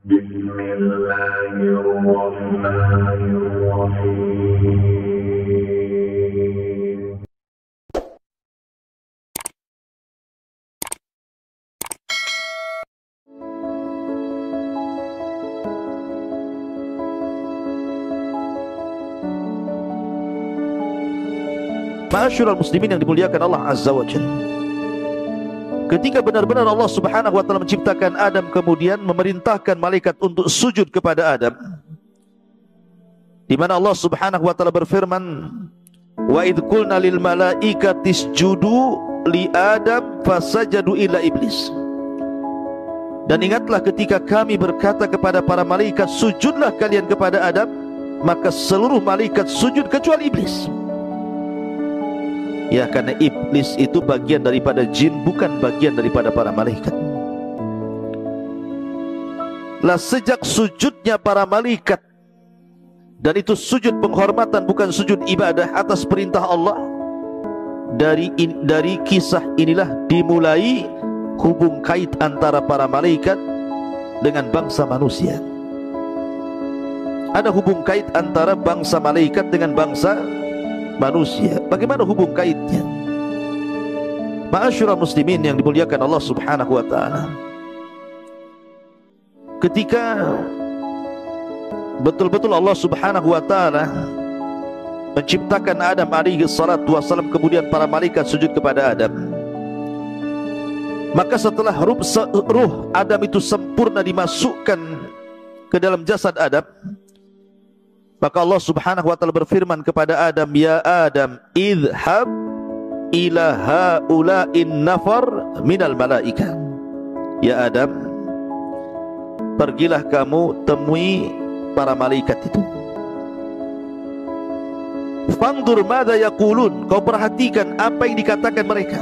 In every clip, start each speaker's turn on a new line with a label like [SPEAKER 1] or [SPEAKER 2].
[SPEAKER 1] Bismillahirrahmanirrahim.
[SPEAKER 2] Ma'asyiral muslimin yang dimuliakan Allah Azza wa Jalla, ketika benar-benar Allah Subhanahu wa taala menciptakan Adam, kemudian memerintahkan malaikat untuk sujud kepada Adam, di mana Allah Subhanahu wa taala berfirman, wa idh qulna lil malaikati isjudu li Adam fasajadu illa iblis. Dan ingatlah ketika kami berkata kepada para malaikat, sujudlah kalian kepada Adam, maka seluruh malaikat sujud kecuali iblis. Ya, karena iblis itu bagian daripada jin, bukan bagian daripada para malaikat. Lah sejak sujudnya para malaikat, dan itu sujud penghormatan, bukan sujud ibadah atas perintah Allah, dari kisah inilah dimulai hubung kait antara para malaikat dengan bangsa manusia. Ada hubung kait antara bangsa malaikat dengan bangsa manusia. Bagaimana hubung kaitnya? Ma'asyiral muslimin yang dimuliakan Allah Subhanahu wa taala, ketika betul-betul Allah Subhanahu wa taala menciptakan Adam alaihi salatu wassalam, kemudian para malaikat sujud kepada Adam, maka setelah ruh Adam itu sempurna dimasukkan ke dalam jasad Adam, maka Allah Subhanahu wa taala berfirman kepada Adam, ya Adam, idhhab ila haula'in nafar minal malaika. Ya Adam, pergilah kamu temui para malaikat itu. Fanzur madza yaqulun, kau perhatikan apa yang dikatakan mereka.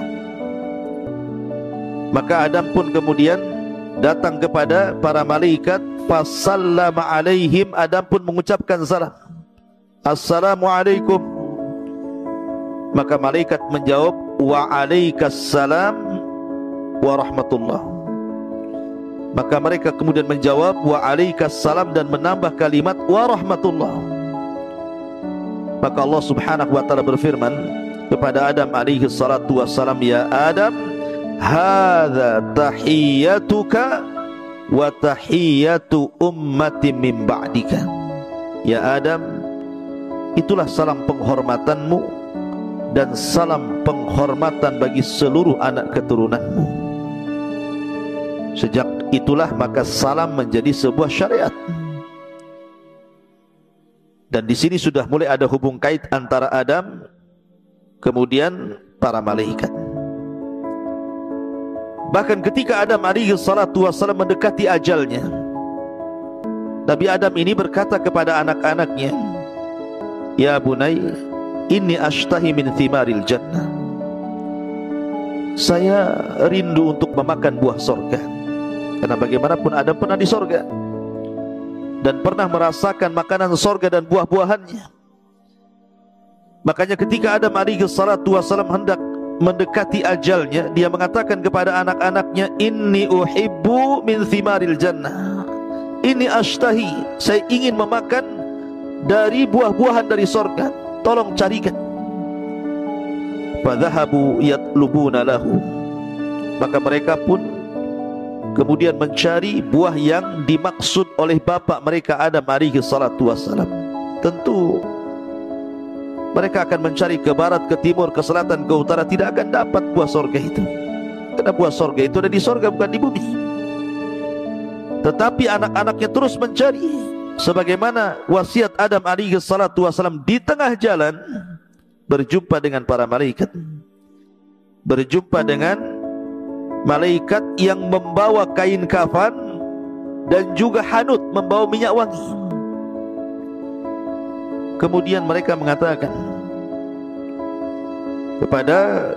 [SPEAKER 2] Maka Adam pun kemudian datang kepada para malaikat, fasallama alaihim, Adam pun mengucapkan salam, assalamualaikum. Maka malaikat menjawab, wa alaikassalam warahmatullah. Maka mereka kemudian menjawab wa alaikassalam dan menambah kalimat warahmatullah. Maka Allah Subhanahu wa taala berfirman kepada Adam alaihi salatu wassalam, ya Adam, hadza tahiyyatuka wa tahiyyatu ummati min ba'dika. Ya Adam, itulah salam penghormatanmu dan salam penghormatan bagi seluruh anak keturunanmu. Sejak itulah maka salam menjadi sebuah syariat. Dan di sini sudah mulai ada hubung kait antara Adam kemudian para malaikat. Bahkan ketika Adam alaihi salatu wassalam mendekati ajalnya, Nabi Adam ini berkata kepada anak-anaknya, ya bunai, inni ashtahi min thimaril jannah. Saya rindu untuk memakan buah sorga. Karena bagaimanapun Adam pernah di sorga dan pernah merasakan makanan sorga dan buah-buahannya. Makanya ketika Adam alaihi salatu wassalam hendak mendekati ajalnya, dia mengatakan kepada anak-anaknya, inni uhibbu min thimaril jannah, inni ashtahi, saya ingin memakan dari buah-buahan dari sorga, tolong carikan. Fadhahabu yatlubuna lahu, maka mereka pun kemudian mencari buah yang dimaksud oleh bapak mereka Adam alaihi salatu wassalam. Tentu mereka akan mencari ke barat, ke timur, ke selatan, ke utara, tidak akan dapat buah sorga itu. Karena buah sorga itu ada di sorga, bukan di bumi. Tetapi anak-anaknya terus mencari, sebagaimana wasiat Adam alaihi salatu wassalam. Di tengah jalan berjumpa dengan para malaikat, berjumpa dengan malaikat yang membawa kain kafan dan juga hanut, membawa minyak wangi. Kemudian mereka mengatakan kepada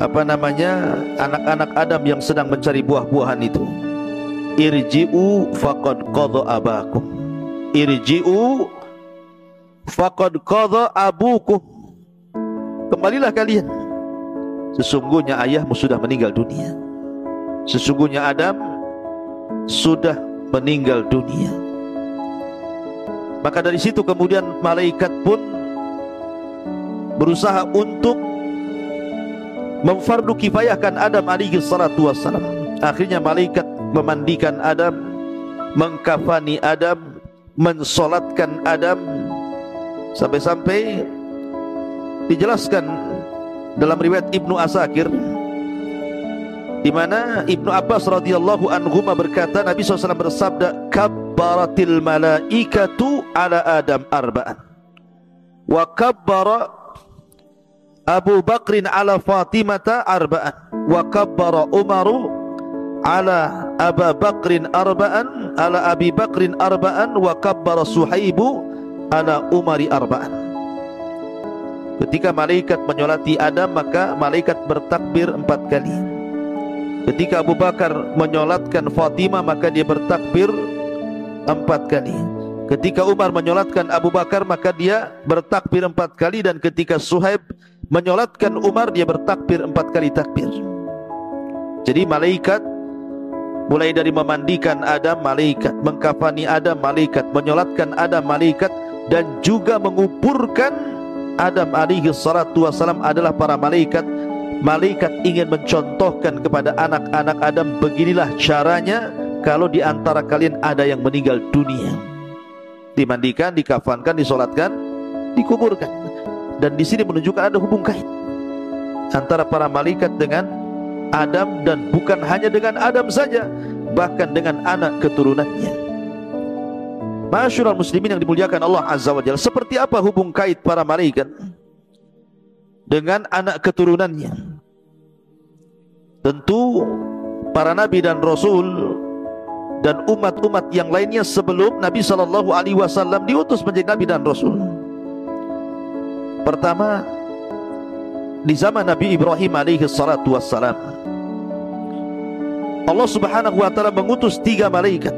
[SPEAKER 2] anak-anak Adam yang sedang mencari buah-buahan itu, irji'u faqad qadha abakum, irji'u faqad qadha abukum, kembalilah kalian, sesungguhnya ayahmu sudah meninggal dunia. Sesungguhnya Adam sudah meninggal dunia. Maka dari situ kemudian malaikat pun berusaha untuk memfardu kifayahkan Adam alaihi salatu wassalam. Akhirnya malaikat memandikan Adam, mengkafani Adam, mensolatkan Adam, sampai-sampai dijelaskan dalam riwayat Ibnu Asakir, di mana Ibnu Abbas radhiyallahu anhuma berkata, Nabi SAW bersabda, kabbaratil malaikatu ala Adam arba'an, wa kabbara Abu Bakrin ala Fatimata arba'an, wa kabbara Umaru ala Aba Bakrin arba'an, ala Abi Bakrin arba'an, wa kabbara Suhaibu ala Umari arba'an. Ketika malaikat menyolati Adam, maka malaikat bertakbir 4 kali. Ketika Abu Bakar menyolatkan Fatimah, maka dia bertakbir 4 kali. Ketika Umar menyolatkan Abu Bakar, maka dia bertakbir 4 kali. Dan ketika Suhaib menyolatkan Umar, dia bertakbir 4 kali takbir. Jadi malaikat, mulai dari memandikan Adam, malaikat, mengkafani Adam, malaikat, menyolatkan Adam, malaikat, dan juga menguburkan Adam alaihi salatu wassalam adalah para malaikat. Malaikat ingin mencontohkan kepada anak-anak Adam, beginilah caranya kalau di antara kalian ada yang meninggal dunia. Dimandikan, dikafankan, disolatkan, dikuburkan. Dan di sini menunjukkan ada hubung kait antara para malaikat dengan Adam, dan bukan hanya dengan Adam saja, bahkan dengan anak keturunannya. Ma'asyiral muslimin yang dimuliakan Allah Azza wa Jalla, seperti apa hubung kait para malaikat dengan anak keturunannya? Tentu para nabi dan rasul dan umat-umat yang lainnya sebelum Nabi SAW diutus menjadi nabi dan rasul. Pertama, di zaman Nabi Ibrahim alaihi salatu wassalam, Allah Subhanahu wa ta'ala mengutus 3 malaikat.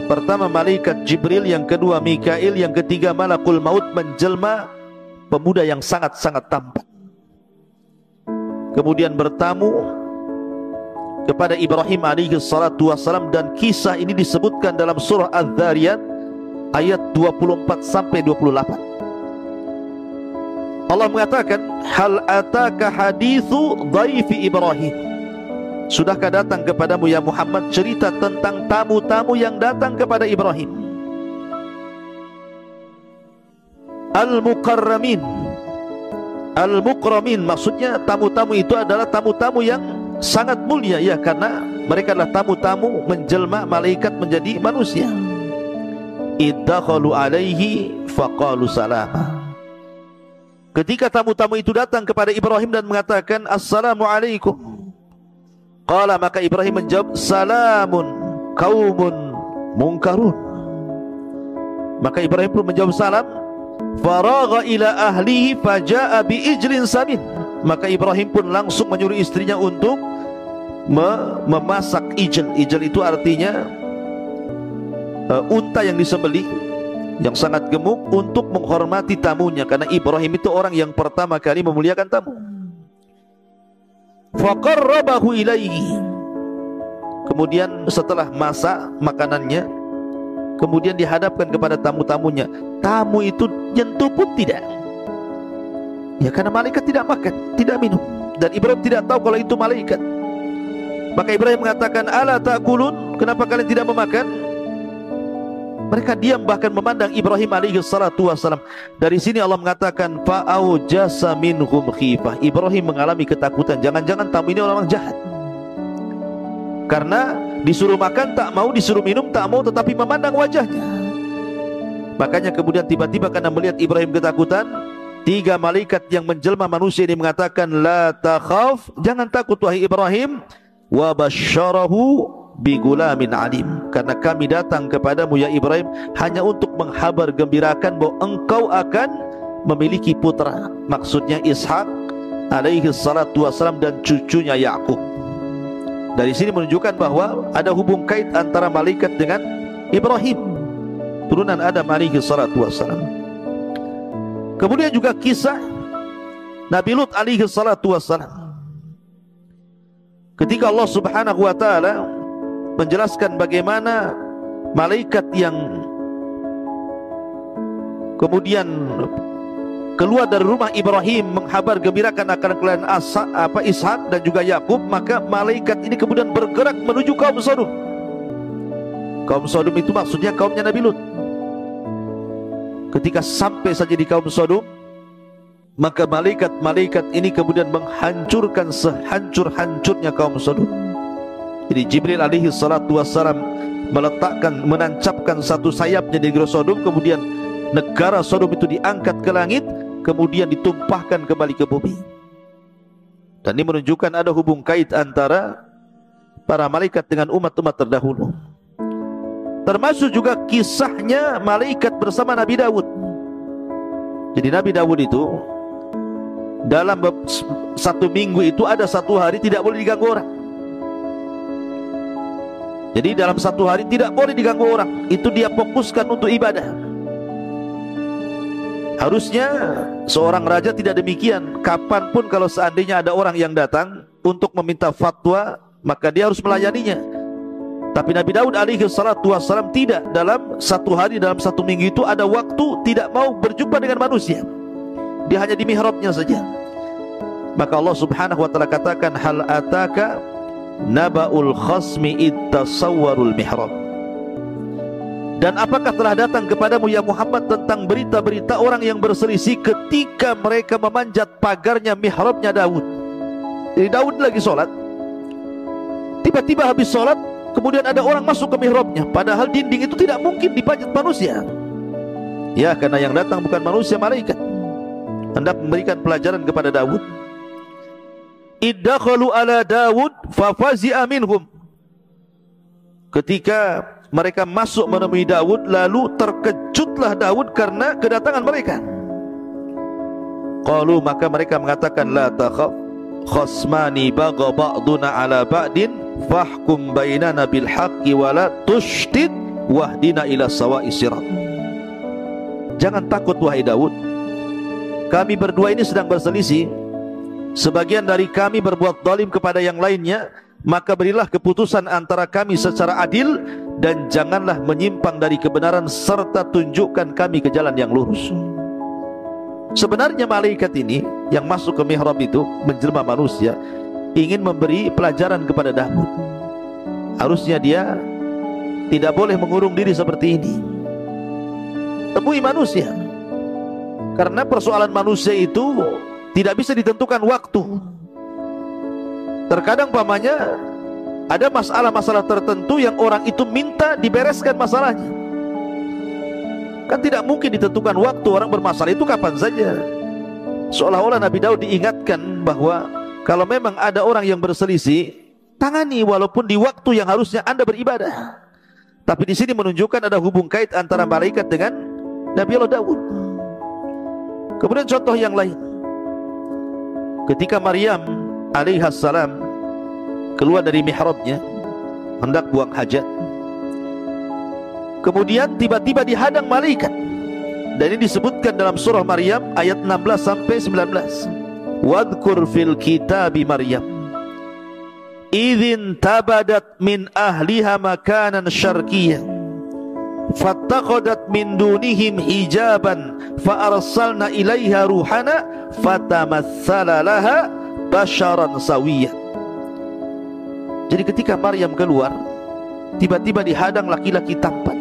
[SPEAKER 2] Pertama malaikat Jibril, yang kedua Mikail, yang ketiga Malakul Maut, menjelma pemuda yang sangat-sangat tampan. Kemudian bertamu kepada Ibrahim alaihi salatu wassalam, dan kisah ini disebutkan dalam surah Az-Zariyat ayat 24 sampai 28. Allah mengatakan, hal ataka hadithu dhaifi Ibrahim, sudahkah datang kepadamu ya Muhammad cerita tentang tamu-tamu yang datang kepada Ibrahim? Al-Mukarramin, Al-Mukramin, maksudnya tamu-tamu itu adalah tamu-tamu yang sangat mulia, ya, karena mereka adalah tamu-tamu menjelma malaikat menjadi manusia. Iddakhalu alaihi faqalu salama. Ketika tamu-tamu itu datang kepada Ibrahim dan mengatakan assalamualaikum, qala, maka Ibrahim menjawab, salamun qaumun munkarun. Maka Ibrahim pun menjawab salam. Faragha ila ahlihi faja'a bi ijlin samin. Maka Ibrahim pun langsung menyuruh istrinya untuk memasak ijl. Ijl itu artinya unta yang disembelih, yang sangat gemuk, untuk menghormati tamunya, karena Ibrahim itu orang yang pertama kali memuliakan tamu. Faqarrabahu ilaihi. Kemudian setelah masak makanannya, kemudian dihadapkan kepada tamu-tamunya. Tamu itu nyentuh pun tidak, ya, karena malaikat tidak makan, tidak minum, dan Ibrahim tidak tahu kalau itu malaikat. Maka Ibrahim mengatakan, ala ta'kulun, kenapa kalian tidak memakan? Mereka diam, bahkan memandang Ibrahim alaihi salatu wassalam. Dari sini Allah mengatakan, fa'aujasa minhum khifah. Ibrahim mengalami ketakutan, jangan-jangan tamu ini orang jahat. Karena disuruh makan tak mau, disuruh minum tak mau, tetapi memandang wajahnya. Makanya kemudian tiba-tiba karena melihat Ibrahim ketakutan, 3 malaikat yang menjelma manusia ini mengatakan, la takhaf, jangan takut wahai Ibrahim, wa basyarahu bigulamin alim, karena kami datang kepadamu ya Ibrahim hanya untuk menghabar gembirakan bahwa engkau akan memiliki putra, maksudnya Ishak alaihi salatu wassalam dan cucunya Yakub. Dari sini menunjukkan bahwa ada hubung kait antara malaikat dengan Ibrahim, turunan Adam alaihi salatu wassalam. Kemudian juga kisah Nabi Lut alaihi salatu wassalam. Ketika Allah Subhanahu wa ta'ala menjelaskan bagaimana malaikat yang kemudian keluar dari rumah Ibrahim menghabar gembirakan akan kalian Ishak dan juga Yakub, maka malaikat ini kemudian bergerak menuju kaum Sodom. Kaum Sodom itu maksudnya kaumnya Nabi Lut. Ketika sampai saja di kaum Sodom, maka malaikat-malaikat ini kemudian menghancurkan sehancur-hancurnya kaum Sodom. Jadi Jibril alaihi salatu wassalam menancapkan satu sayapnya di negeri Sodom, kemudian negara Sodom itu diangkat ke langit, kemudian ditumpahkan kembali ke bumi. Dan ini menunjukkan ada hubung kait antara para malaikat dengan umat-umat terdahulu. Termasuk juga kisahnya malaikat bersama Nabi Daud. Jadi Nabi Daud itu dalam satu minggu itu ada satu hari tidak boleh diganggu orang. Jadi dalam satu hari tidak boleh diganggu orang. Itu dia fokuskan untuk ibadah. Harusnya seorang raja tidak demikian. Kapanpun kalau seandainya ada orang yang datang untuk meminta fatwa, maka dia harus melayaninya. Tapi Nabi Daud alaihi salatu wassalam tidak. Dalam satu hari, dalam satu minggu itu ada waktu tidak mau berjumpa dengan manusia. Dia hanya di mihrabnya saja. Maka Allah subhanahu wa ta'ala katakan, hal ataka naba'ul khasmi ittasawwarul mihrab. Dan apakah telah datang kepadamu ya Muhammad tentang berita-berita orang yang berselisih ketika mereka memanjat pagarnya mihrabnya Daud. Jadi Daud lagi sholat, tiba-tiba habis sholat kemudian ada orang masuk ke mihrabnya, padahal dinding itu tidak mungkin dipanjat manusia. Ya, karena yang datang bukan manusia, malaikat. Hendak memberikan pelajaran kepada Daud. Iddakhalu ala Daud fafazi'a minhum. Ketika mereka masuk menemui Daud, lalu terkejutlah Daud karena kedatangan mereka. Qalu, maka mereka mengatakan, la takhaf khasmani bagha ba'duna ala ba'din fahkum bainana bil haqqi wa la tushtid wahdina ila sawa'i sirat. Jangan takut wahai Daud, kami berdua ini sedang berselisih. Sebagian dari kami berbuat zalim kepada yang lainnya, maka berilah keputusan antara kami secara adil, dan janganlah menyimpang dari kebenaran, serta tunjukkan kami ke jalan yang lurus. Sebenarnya malaikat ini yang masuk ke mihrab itu menjelma manusia, ingin memberi pelajaran kepada Daud. Harusnya dia tidak boleh mengurung diri seperti ini. Temui manusia, karena persoalan manusia itu tidak bisa ditentukan waktu. Terkadang pamannya ada masalah-masalah tertentu yang orang itu minta dibereskan masalahnya. Kan tidak mungkin ditentukan waktu, orang bermasalah itu kapan saja. Seolah-olah Nabi Daud diingatkan bahwa kalau memang ada orang yang berselisih, tangani walaupun di waktu yang harusnya Anda beribadah. Tapi di sini menunjukkan ada hubung kait antara malaikat dengan Nabi Allah Daud. Kemudian contoh yang lain, ketika Maryam alaihissalam keluar dari mihrabnya hendak buang hajat, kemudian tiba-tiba dihadang malaikat. Dan ini disebutkan dalam surah Maryam ayat 16 sampai 19. Wadhkur fil kitabi Maryam idzin tabadat min ahliha makanan syarqiyyan fattaqadat min dunihim hijaban fa arsalna ilaiha ruhana fatamassala laha basharan sawiyyan. Jadi ketika Maryam keluar, tiba-tiba dihadang laki-laki tampan.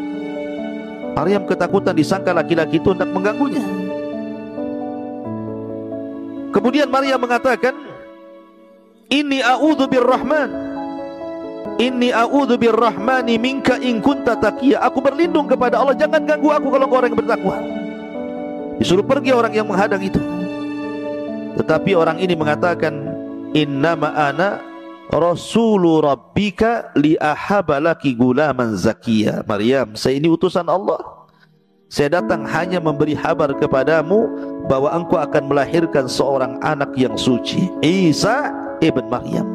[SPEAKER 2] Maryam ketakutan, disangka laki-laki itu hendak mengganggunya. Kemudian Maryam mengatakan, Inni a'udzu birrahman, Inni a'udzu birrahmani minka in kunta taqiyya. Aku berlindung kepada Allah, jangan ganggu aku kalau kau orang yang bertakwa. Disuruh pergi orang yang menghadang itu. Tetapi orang ini mengatakan, Innama ana Rasulu Rabbika li ahabalaki gulaman zakiya. Maryam, saya ini utusan Allah. Saya datang hanya memberi kabar kepadamu bahwa engkau akan melahirkan seorang anak yang suci, Isa ibn Maryam.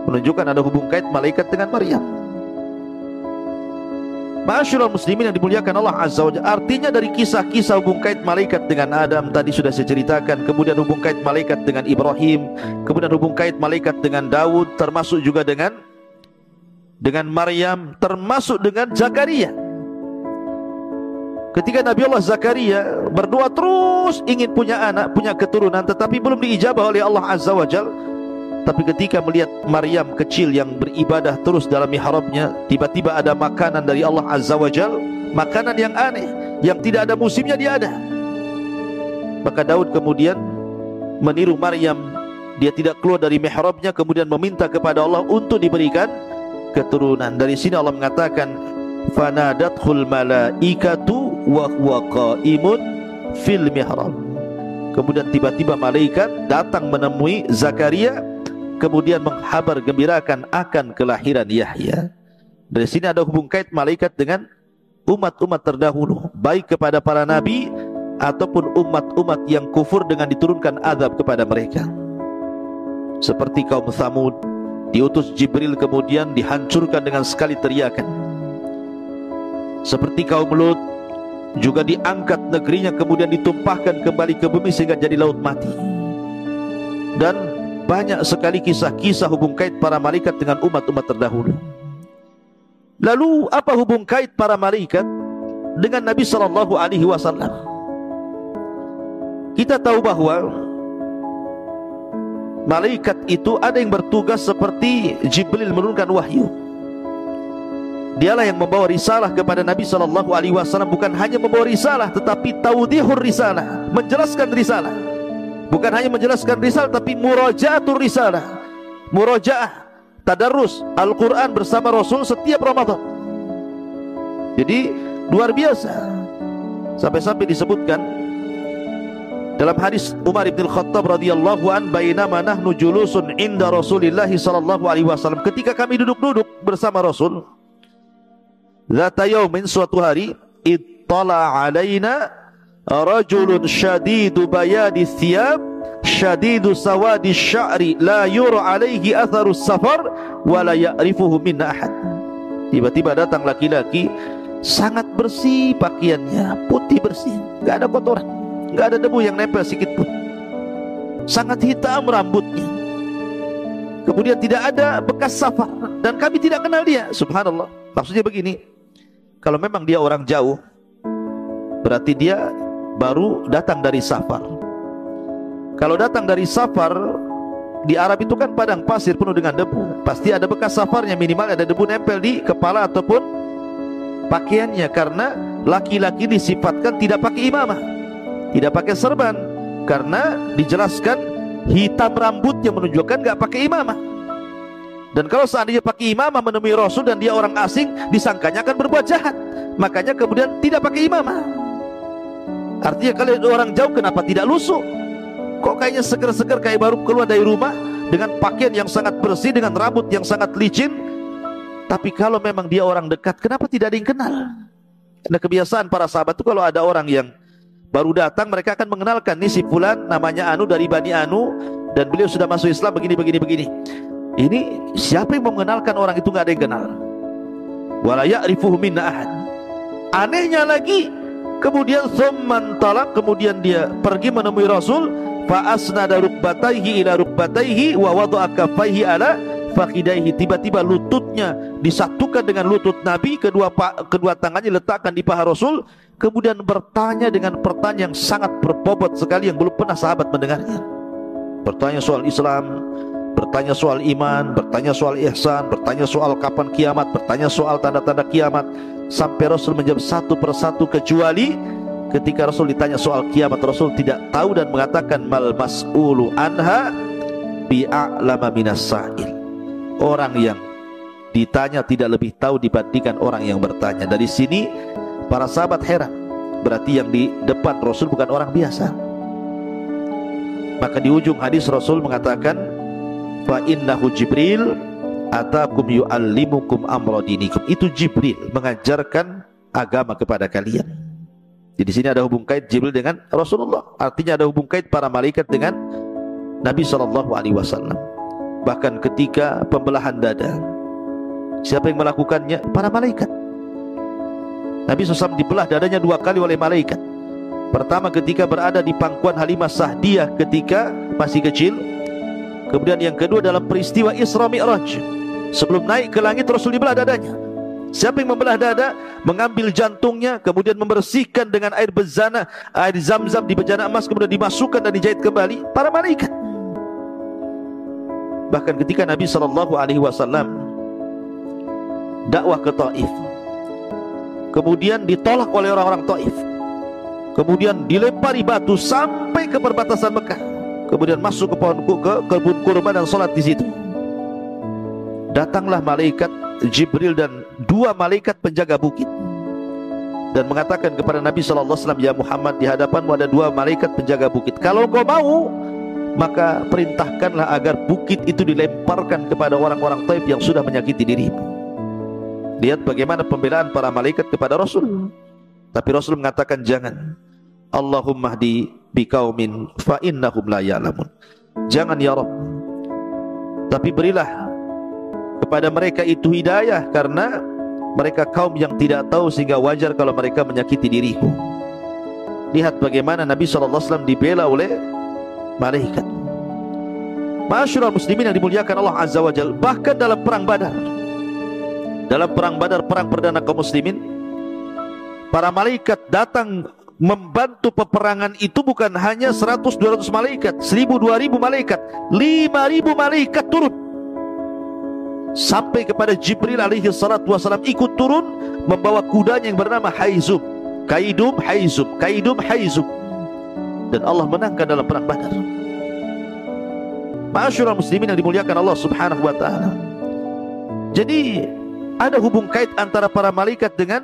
[SPEAKER 2] Menunjukkan ada hubung kait malaikat dengan Maryam. Ma'asyiral muslimin yang dimuliakan Allah Azza wa Jalla, artinya dari kisah-kisah hubung kait malaikat dengan Adam tadi sudah saya ceritakan, kemudian hubung kait malaikat dengan Ibrahim, kemudian hubung kait malaikat dengan Daud, termasuk juga dengan dengan Maryam, termasuk dengan Zakaria. Ketika Nabi Allah Zakaria berdoa terus ingin punya anak, punya keturunan, tetapi belum diijabah oleh Allah Azza wa Jal. Tapi ketika melihat Maryam kecil yang beribadah terus dalam mihrabnya, tiba-tiba ada makanan dari Allah Azza wa Jal, makanan yang aneh, yang tidak ada musimnya dia ada. Maka Daud kemudian meniru Maryam, dia tidak keluar dari mihrabnya, kemudian meminta kepada Allah untuk diberikan keturunan. Dari sini Allah mengatakan, fanadathul malaikatu wa huwa qaimun fil mihrab. Kemudian tiba-tiba malaikat datang menemui Zakaria, kemudian menghabar gembirakan akan kelahiran Yahya. Dari sini ada hubung kait malaikat dengan umat-umat terdahulu, baik kepada para nabi ataupun umat-umat yang kufur dengan diturunkan azab kepada mereka. Seperti kaum Tsamud, diutus Jibril kemudian dihancurkan dengan sekali teriakan. Seperti kaum Lut, juga diangkat negerinya kemudian ditumpahkan kembali ke bumi sehingga jadi laut mati. Dan banyak sekali kisah-kisah hubung kait para malaikat dengan umat-umat terdahulu. Lalu apa hubung kait para malaikat dengan Nabi SAW? Kita tahu bahwa malaikat itu ada yang bertugas seperti Jibril menurunkan wahyu. Dialah yang membawa risalah kepada Nabi SAW. Bukan hanya membawa risalah, tetapi tawdihur risalah, menjelaskan risalah. Bukan hanya menjelaskan risalah, tapi murajaatur risalah, murajaah, tadarrus Al-Quran bersama Rasul setiap Ramadan. Jadi luar biasa. Sampai-sampai disebutkan dalam hadis Umar bin Khattab radhiyallahu an, bainama nahnu julusun inda Rasulillah sallallahu alaihi wasallam, ketika kami duduk-duduk bersama Rasul, zata yaumin, suatu hari, ittala alaina rajulun syadidu bayadi thiyab syadidu sawadi sya'ri la yura alaihi atharus safar wa la ya'rifuhu minna ahad. Tiba-tiba datang laki-laki sangat bersih pakaiannya, putih bersih, enggak ada kotoran, enggak ada debu yang nempel sedikit pun, sangat hitam rambutnya, kemudian tidak ada bekas safar, dan kami tidak kenal dia. Subhanallah. Maksudnya begini, kalau memang dia orang jauh, berarti dia baru datang dari safar. Kalau datang dari safar, di Arab itu kan padang pasir penuh dengan debu, pasti ada bekas safarnya, minimal ada debu nempel di kepala ataupun pakaiannya. Karena laki-laki disifatkan tidak pakai imamah, tidak pakai serban, karena dijelaskan hitam rambutnya menunjukkan gak pakai imamah. Dan kalau seandainya pakai imamah menemui Rasul dan dia orang asing, disangkanya akan berbuat jahat, makanya kemudian tidak pakai imamah. Artinya kalau orang jauh, kenapa tidak lusuh? Kok kayaknya seger-seger, kayak baru keluar dari rumah, dengan pakaian yang sangat bersih, dengan rambut yang sangat licin. Tapi kalau memang dia orang dekat, kenapa tidak ada yang kenal? Karena kebiasaan para sahabat itu, kalau ada orang yang baru datang, mereka akan mengenalkan, nih si fulan namanya Anu dari Bani Anu, dan beliau sudah masuk Islam begini. Ini siapa yang mau mengenalkan orang itu? Nggak ada yang kenal. Wala ya'rifuhu minna ahad. Anehnya lagi, kemudian tsumman talaq, kemudian dia pergi menemui Rasul, fa asnada rukbatayhi ila rukbatayhi wa wada'a kaffayhi ala fakhidaihi. Tiba-tiba lututnya disatukan dengan lutut Nabi, kedua tangannya letakkan di paha Rasul, kemudian bertanya dengan pertanyaan yang sangat berbobot sekali yang belum pernah sahabat mendengarnya. Bertanya soal Islam, bertanya soal iman, bertanya soal ihsan, bertanya soal kapan kiamat, bertanya soal tanda-tanda kiamat, sampai Rasul menjawab satu persatu, kecuali ketika Rasul ditanya soal kiamat, Rasul tidak tahu dan mengatakan mal mas'ulu anha bi'a'lama minas sa'il. Orang yang ditanya tidak lebih tahu dibandingkan orang yang bertanya. Dari sini para sahabat heran, berarti yang di depan Rasul bukan orang biasa. Maka di ujung hadis Rasul mengatakan, fa innahu Jibril atakum yu'allimukum amra dinikum. Itu Jibril mengajarkan agama kepada kalian. Jadi di sini ada hubung kait Jibril dengan Rasulullah. Artinya ada hubung kait para malaikat dengan Nabi SAW. Bahkan ketika pembelahan dada, siapa yang melakukannya? Para malaikat. Nabi SAW dibelah dadanya 2 kali oleh malaikat. Pertama ketika berada di pangkuan Halimah Sahdiyah ketika masih kecil. Kemudian yang kedua dalam peristiwa Isra Mi'raj, Sebelum naik ke langit, Rasul dibelah dadanya. Siapa yang membelah dada? Mengambil jantungnya, kemudian membersihkan dengan air bezana, air zam-zam di bejana emas, kemudian dimasukkan dan dijahit kembali para malaikat. Bahkan ketika Nabi SAW dakwah ke Taif, kemudian ditolak oleh orang-orang Taif, kemudian dilempari batu sampai ke perbatasan Mekah, kemudian masuk ke kebun kurma dan sholat di situ. Datanglah malaikat Jibril dan 2 malaikat penjaga bukit dan mengatakan kepada Nabi SAW, ya Muhammad, di hadapanmu ada 2 malaikat penjaga bukit. Kalau kau mau, maka perintahkanlah agar bukit itu dilemparkan kepada orang-orang Taif yang sudah menyakiti dirimu. Lihat bagaimana pembelaan para malaikat kepada Rasul. Tapi Rasul mengatakan jangan. Allahumma hdi biqaumin fa innahum la ya'lamun. Jangan ya Rabb, tapi berilah kepada mereka itu hidayah, karena mereka kaum yang tidak tahu, sehingga wajar kalau mereka menyakiti diriku. Lihat bagaimana Nabi SAW dibela oleh malaikat. Ma'asyiral muslimin yang dimuliakan Allah Azza wa Jalla, bahkan dalam perang Badar, perang perdana kaum muslimin, para malaikat datang membantu peperangan itu. Bukan hanya 100-200 malaikat, 1000-2000 malaikat, 5000 malaikat turun. Sampai kepada Jibril alaihi salatu wasalam ikut turun membawa kudanya yang bernama Haizum, Kaidum Haizum, dan Allah menangkan dalam perang Badar. Ma'asyiral muslimin yang dimuliakan Allah Subhanahu wa taala. Jadi ada hubung kait antara para malaikat dengan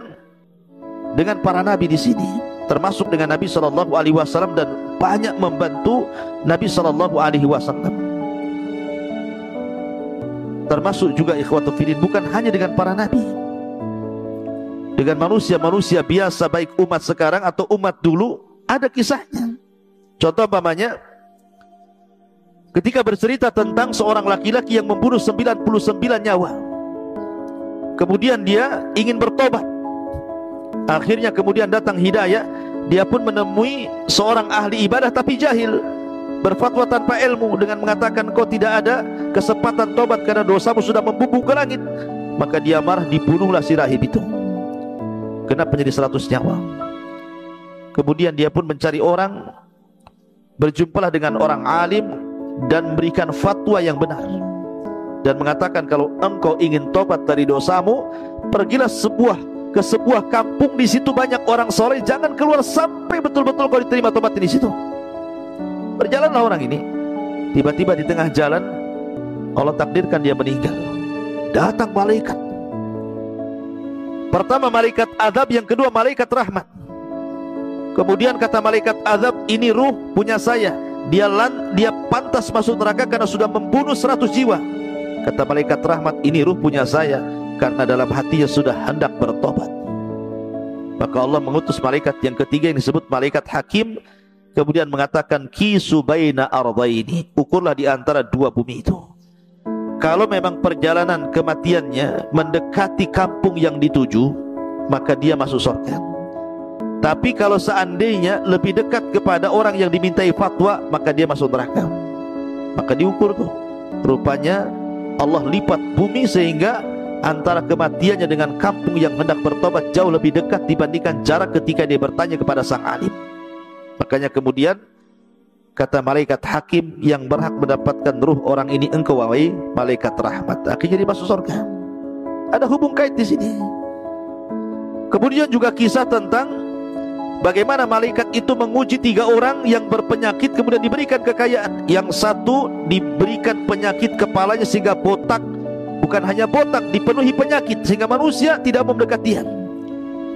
[SPEAKER 2] para nabi di sini, termasuk dengan Nabi SAW, dan banyak membantu Nabi SAW. Termasuk juga ikhwatul fillah, bukan hanya dengan para nabi, dengan manusia-manusia biasa, baik umat sekarang atau umat dulu, ada kisahnya. Contoh umpamanya, ketika bercerita tentang seorang laki-laki yang membunuh 99 nyawa, kemudian dia ingin bertobat. Akhirnya kemudian datang hidayah, dia pun menemui seorang ahli ibadah tapi jahil, berfatwa tanpa ilmu, dengan mengatakan kau tidak ada kesempatan tobat karena dosamu sudah membumbung ke langit. Maka dia marah, dibunuhlah si rahib itu, kena menjadi 100 nyawa. Kemudian dia pun mencari orang, berjumpalah dengan orang alim dan memberikan fatwa yang benar, dan mengatakan kalau engkau ingin tobat dari dosamu, pergilah ke sebuah kampung, di situ banyak orang soleh, jangan keluar sampai betul-betul kau diterima tobat di situ. Berjalanlah orang ini, tiba-tiba di tengah jalan Allah takdirkan dia meninggal. Datang malaikat, pertama malaikat azab, yang kedua malaikat rahmat. Kemudian kata malaikat azab, ini ruh punya saya, dia pantas masuk neraka karena sudah membunuh 100 jiwa. Kata malaikat rahmat, ini ruh punya saya karena dalam hatinya sudah hendak bertobat. Maka Allah mengutus malaikat yang ketiga yang disebut malaikat hakim, kemudian mengatakan kisu baina ardaini, ukurlah di antara 2 bumi itu. Kalau memang perjalanan kematiannya mendekati kampung yang dituju, maka dia masuk surga. Tapi kalau seandainya lebih dekat kepada orang yang dimintai fatwa, maka dia masuk neraka. Maka diukur tuh, rupanya Allah lipat bumi sehingga antara kematiannya dengan kampung yang hendak bertobat jauh lebih dekat dibandingkan jarak ketika dia bertanya kepada sang alim. Makanya kemudian kata malaikat hakim, yang berhak mendapatkan ruh orang ini engkau wahai malaikat rahmat. Akhirnya dia masuk surga. Ada hubung kait di sini. Kemudian juga kisah tentang bagaimana malaikat itu menguji 3 orang yang berpenyakit, kemudian diberikan kekayaan. Yang satu diberikan penyakit kepalanya sehingga botak, bukan hanya botak, dipenuhi penyakit sehingga manusia tidak mau mendekat dia.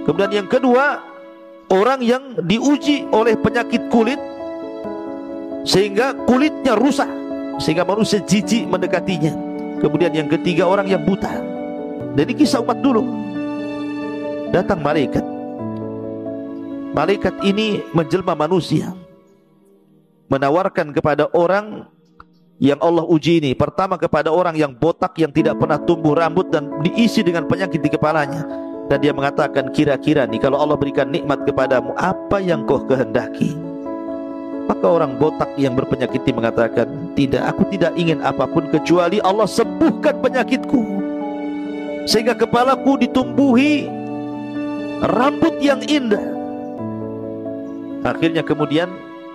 [SPEAKER 2] Kemudian yang kedua, orang yang diuji oleh penyakit kulit sehingga kulitnya rusak, sehingga manusia jijik mendekatinya. Kemudian yang ketiga, orang yang buta. Jadi kisah umat dulu. Datang malaikat. Malaikat ini menjelma manusia, menawarkan kepada orang yang Allah uji ini. Pertama kepada orang yang botak, yang tidak pernah tumbuh rambut dan diisi dengan penyakit di kepalanya. Dan dia mengatakan, kira-kira nih kalau Allah berikan nikmat kepadamu, apa yang kau kehendaki? Maka orang botak yang berpenyakit ini mengatakan, tidak, aku tidak ingin apapun kecuali Allah sembuhkan penyakitku. sehingga kepalaku ditumbuhi rambut yang indah. Akhirnya kemudian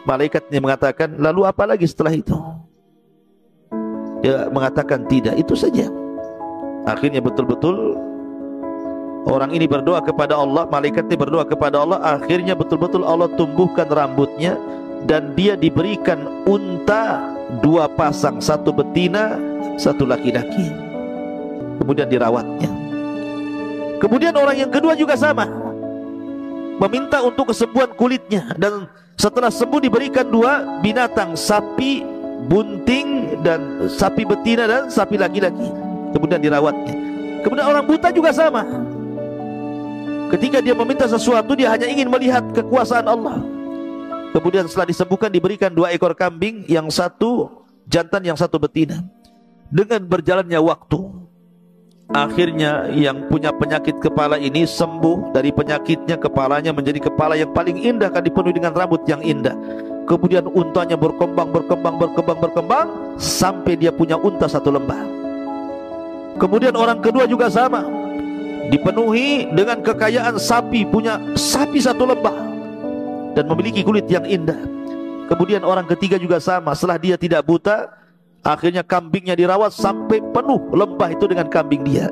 [SPEAKER 2] malaikat ini mengatakan, lalu apa lagi setelah itu? Dia mengatakan tidak, itu saja. Akhirnya betul-betul orang ini berdoa kepada Allah, malaikat ini berdoa kepada Allah. Akhirnya betul-betul Allah tumbuhkan rambutnya, dan dia diberikan unta 2 pasang, 1 betina, 1 laki-laki. Kemudian dirawatnya. Kemudian orang yang kedua juga sama, meminta untuk kesembuhan kulitnya, dan setelah sembuh diberikan 2 binatang, sapi bunting dan sapi betina dan sapi laki-laki. Kemudian dirawatnya. Kemudian orang buta juga sama, ketika dia meminta sesuatu, dia hanya ingin melihat kekuasaan Allah. Kemudian setelah disembuhkan diberikan 2 ekor kambing, yang 1 jantan, yang 1 betina. Dengan berjalannya waktu, akhirnya yang punya penyakit kepala ini sembuh dari penyakitnya. Kepalanya menjadi kepala yang paling indah, kan dipenuhi dengan rambut yang indah. Kemudian untanya berkembang sampai dia punya unta 1 lembah. Kemudian orang kedua juga sama, dipenuhi dengan kekayaan sapi, punya sapi 1 lembah dan memiliki kulit yang indah. Kemudian orang ketiga juga sama, setelah dia tidak buta, akhirnya kambingnya dirawat sampai penuh lembah itu dengan kambing dia.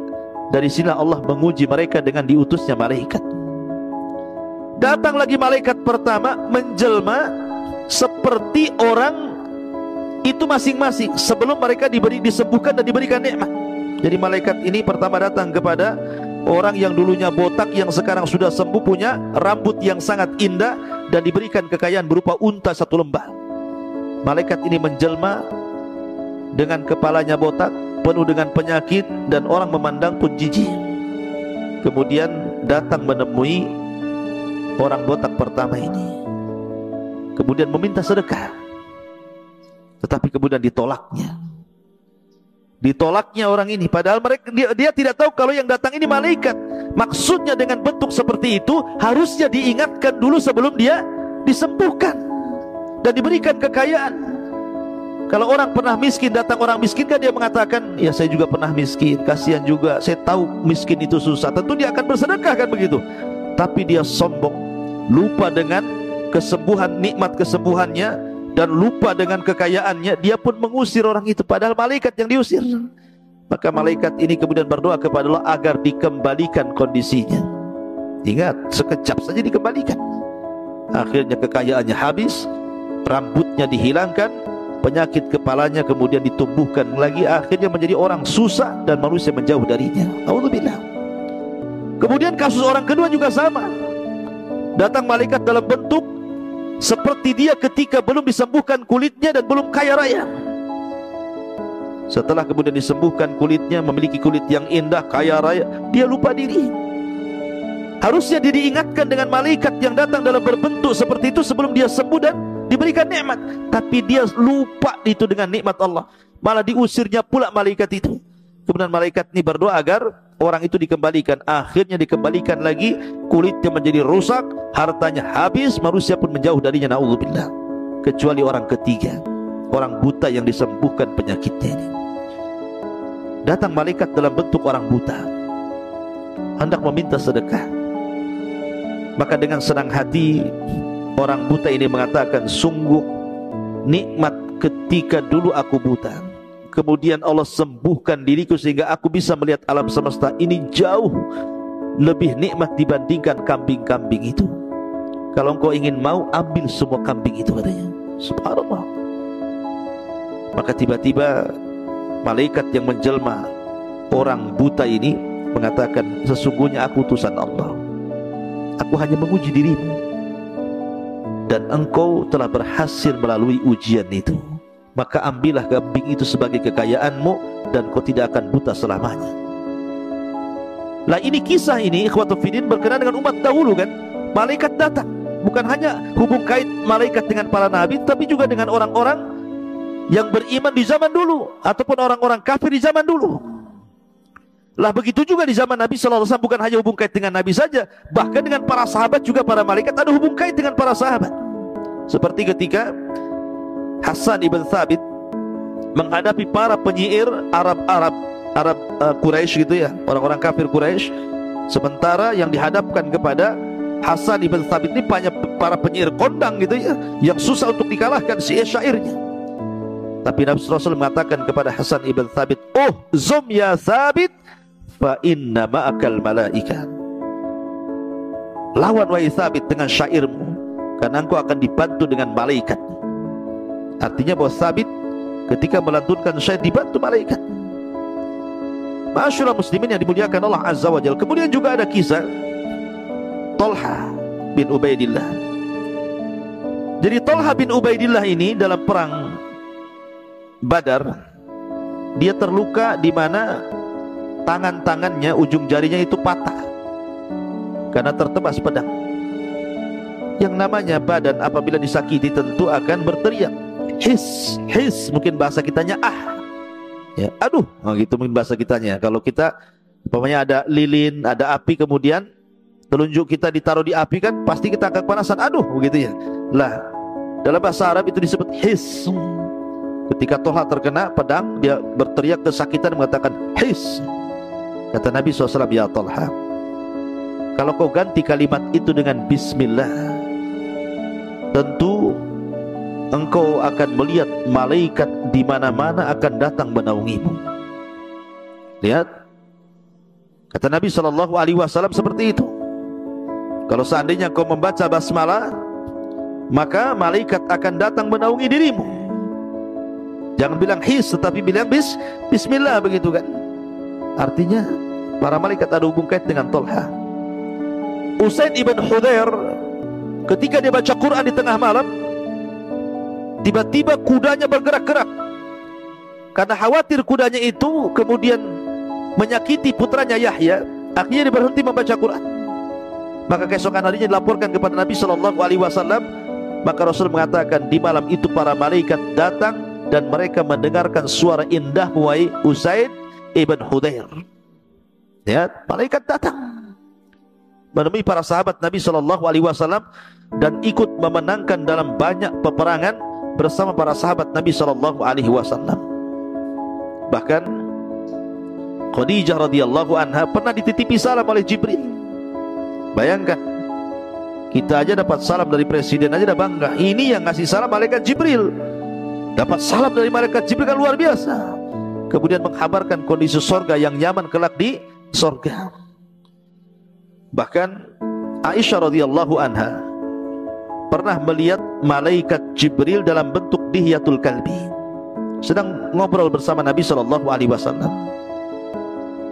[SPEAKER 2] Dari sini Allah menguji mereka dengan diutusnya malaikat. Datang lagi malaikat pertama, menjelma seperti orang itu masing-masing sebelum mereka disembuhkan dan diberikan nikmat. Jadi malaikat ini pertama datang kepada orang yang dulunya botak, yang sekarang sudah sembuh, punya rambut yang sangat indah, dan diberikan kekayaan berupa unta 1 lembah. Malaikat ini menjelma dengan kepalanya botak, penuh dengan penyakit, dan orang memandang pun jijik. Kemudian datang menemui orang botak pertama ini, kemudian meminta sedekah, tetapi kemudian ditolaknya. Ditolaknya orang ini, padahal dia tidak tahu kalau yang datang ini malaikat. Maksudnya dengan bentuk seperti itu harusnya diingatkan dulu sebelum dia disembuhkan dan diberikan kekayaan. Kalau orang pernah miskin, datang orang miskin, kan dia mengatakan, ya saya juga pernah miskin, kasihan juga, saya tahu miskin itu susah. Tentu dia akan bersedekah, kan begitu. Tapi dia sombong, lupa dengan kesembuhan, nikmat kesembuhannya, dan lupa dengan kekayaannya. Dia pun mengusir orang itu, padahal malaikat yang diusir. Maka malaikat ini kemudian berdoa kepada Allah agar dikembalikan kondisinya. Ingat, sekejap saja dikembalikan. Akhirnya kekayaannya habis, rambutnya dihilangkan, penyakit kepalanya kemudian ditumbuhkan lagi. Akhirnya menjadi orang susah dan manusia menjauh darinya. Alhamdulillah. Kemudian kasus orang kedua juga sama. Datang malaikat dalam bentuk seperti dia ketika belum disembuhkan kulitnya dan belum kaya raya. Setelah kemudian disembuhkan kulitnya, memiliki kulit yang indah, kaya raya, dia lupa diri. Harusnya dia diingatkan dengan malaikat yang datang dalam berbentuk seperti itu sebelum dia sembuh dan diberikan nikmat. Tapi dia lupa itu dengan nikmat Allah, malah diusirnya pula malaikat itu. Kemudian malaikat ini berdoa agar orang itu dikembalikan. Akhirnya dikembalikan lagi, kulitnya menjadi rusak, hartanya habis, manusia pun menjauh darinya. Na'udzubillah. Kecuali orang ketiga, orang buta yang disembuhkan penyakitnya ini. Datang malaikat dalam bentuk orang buta, hendak meminta sedekah. Maka dengan senang hati orang buta ini mengatakan, sungguh nikmat ketika dulu aku buta, kemudian Allah sembuhkan diriku sehingga aku bisa melihat alam semesta ini jauh lebih nikmat dibandingkan kambing-kambing itu. Kalau engkau ingin mau, ambil semua kambing itu, katanya. Subhanallah. Maka tiba-tiba malaikat yang menjelma orang buta ini mengatakan, sesungguhnya aku utusan Allah, aku hanya menguji dirimu, dan engkau telah berhasil melalui ujian itu. Maka ambillah kambing itu sebagai kekayaanmu, dan kau tidak akan buta selamanya. Lah ini kisah ini, ikhwatul fiddin, berkenaan dengan umat dahulu, kan. Malaikat datang, bukan hanya hubung kait malaikat dengan para nabi, tapi juga dengan orang-orang yang beriman di zaman dulu, ataupun orang-orang kafir di zaman dulu. Lah begitu juga di zaman Nabi SAW, bukan hanya hubung kait dengan Nabi saja, bahkan dengan para sahabat juga, para malaikat ada hubung kait dengan para sahabat. Seperti ketika Hasan ibn Thabit menghadapi para penyair Arab-Arab Arab Quraisy gitu ya, orang-orang kafir Quraisy. Sementara yang dihadapkan kepada Hasan ibn Thabit ini para penyair kondang gitu ya, yang susah untuk dikalahkan si syairnya. Tapi Nabi SAW mengatakan kepada Hasan ibn Thabit, "Oh zum ya Thabit, fa inna ma'akal malaika." Lawan wahai Thabit dengan syairmu, karena engkau akan dibantu dengan malaikat. Artinya bahwa Thabit ketika melantunkan syair dibantu malaikat. Ma'asyiral muslimin yang dimuliakan Allah Azza wa Jalla. Kemudian juga ada kisah Talha bin Ubaidillah. Jadi Talha bin Ubaidillah ini dalam perang Badar, dia terluka di mana tangan-tangannya, ujung jarinya itu patah karena tertebas pedang. Yang namanya badan apabila disakiti tentu akan berteriak. His, his, mungkin bahasa kitanya ya, aduh, gitu mungkin bahasa kitanya. Kalau kita umpamanya ada lilin, ada api, kemudian telunjuk kita ditaruh di api kan pasti kita akan kepanasan, aduh, begitu ya. Lah, dalam bahasa Arab itu disebut his. Ketika Talha terkena pedang, dia berteriak kesakitan mengatakan his. Kata Nabi SAW, ya Talha, kalau kau ganti kalimat itu dengan bismillah, tentu engkau akan melihat malaikat di mana-mana akan datang menaungimu. Lihat, kata Nabi SAW seperti itu. Kalau seandainya kau membaca basmalah, maka malaikat akan datang menaungi dirimu. Jangan bilang his, tetapi bilang bismillah, begitu kan. Artinya para malaikat ada hubung kait dengan Talha. Usaid ibn Hudhair ketika dia baca Quran di tengah malam, tiba-tiba kudanya bergerak-gerak. Karena khawatir kudanya itu kemudian menyakiti putranya Yahya, akhirnya dia berhenti membaca Quran. Maka keesokan harinya dilaporkan kepada Nabi SAW. Maka Rasul mengatakan, di malam itu para malaikat datang dan mereka mendengarkan suara indah wahai Usaid ibn Hudhair. Ya, malaikat datang menemui para sahabat Nabi SAW dan ikut memenangkan dalam banyak peperangan bersama para sahabat Nabi SAW. Bahkan Khadijah radhiyallahu anha pernah dititipi salam oleh Jibril. Bayangkan, kita aja dapat salam dari presiden aja udah bangga. Ini yang ngasih salam malaikat Jibril. Dapat salam dari malaikat Jibril kan luar biasa. Kemudian menghabarkan kondisi sorga yang nyaman kelak di sorga. Bahkan Aisyah radhiyallahu anha pernah melihat malaikat Jibril dalam bentuk dihyatul kalbi, sedang ngobrol bersama Nabi SAW.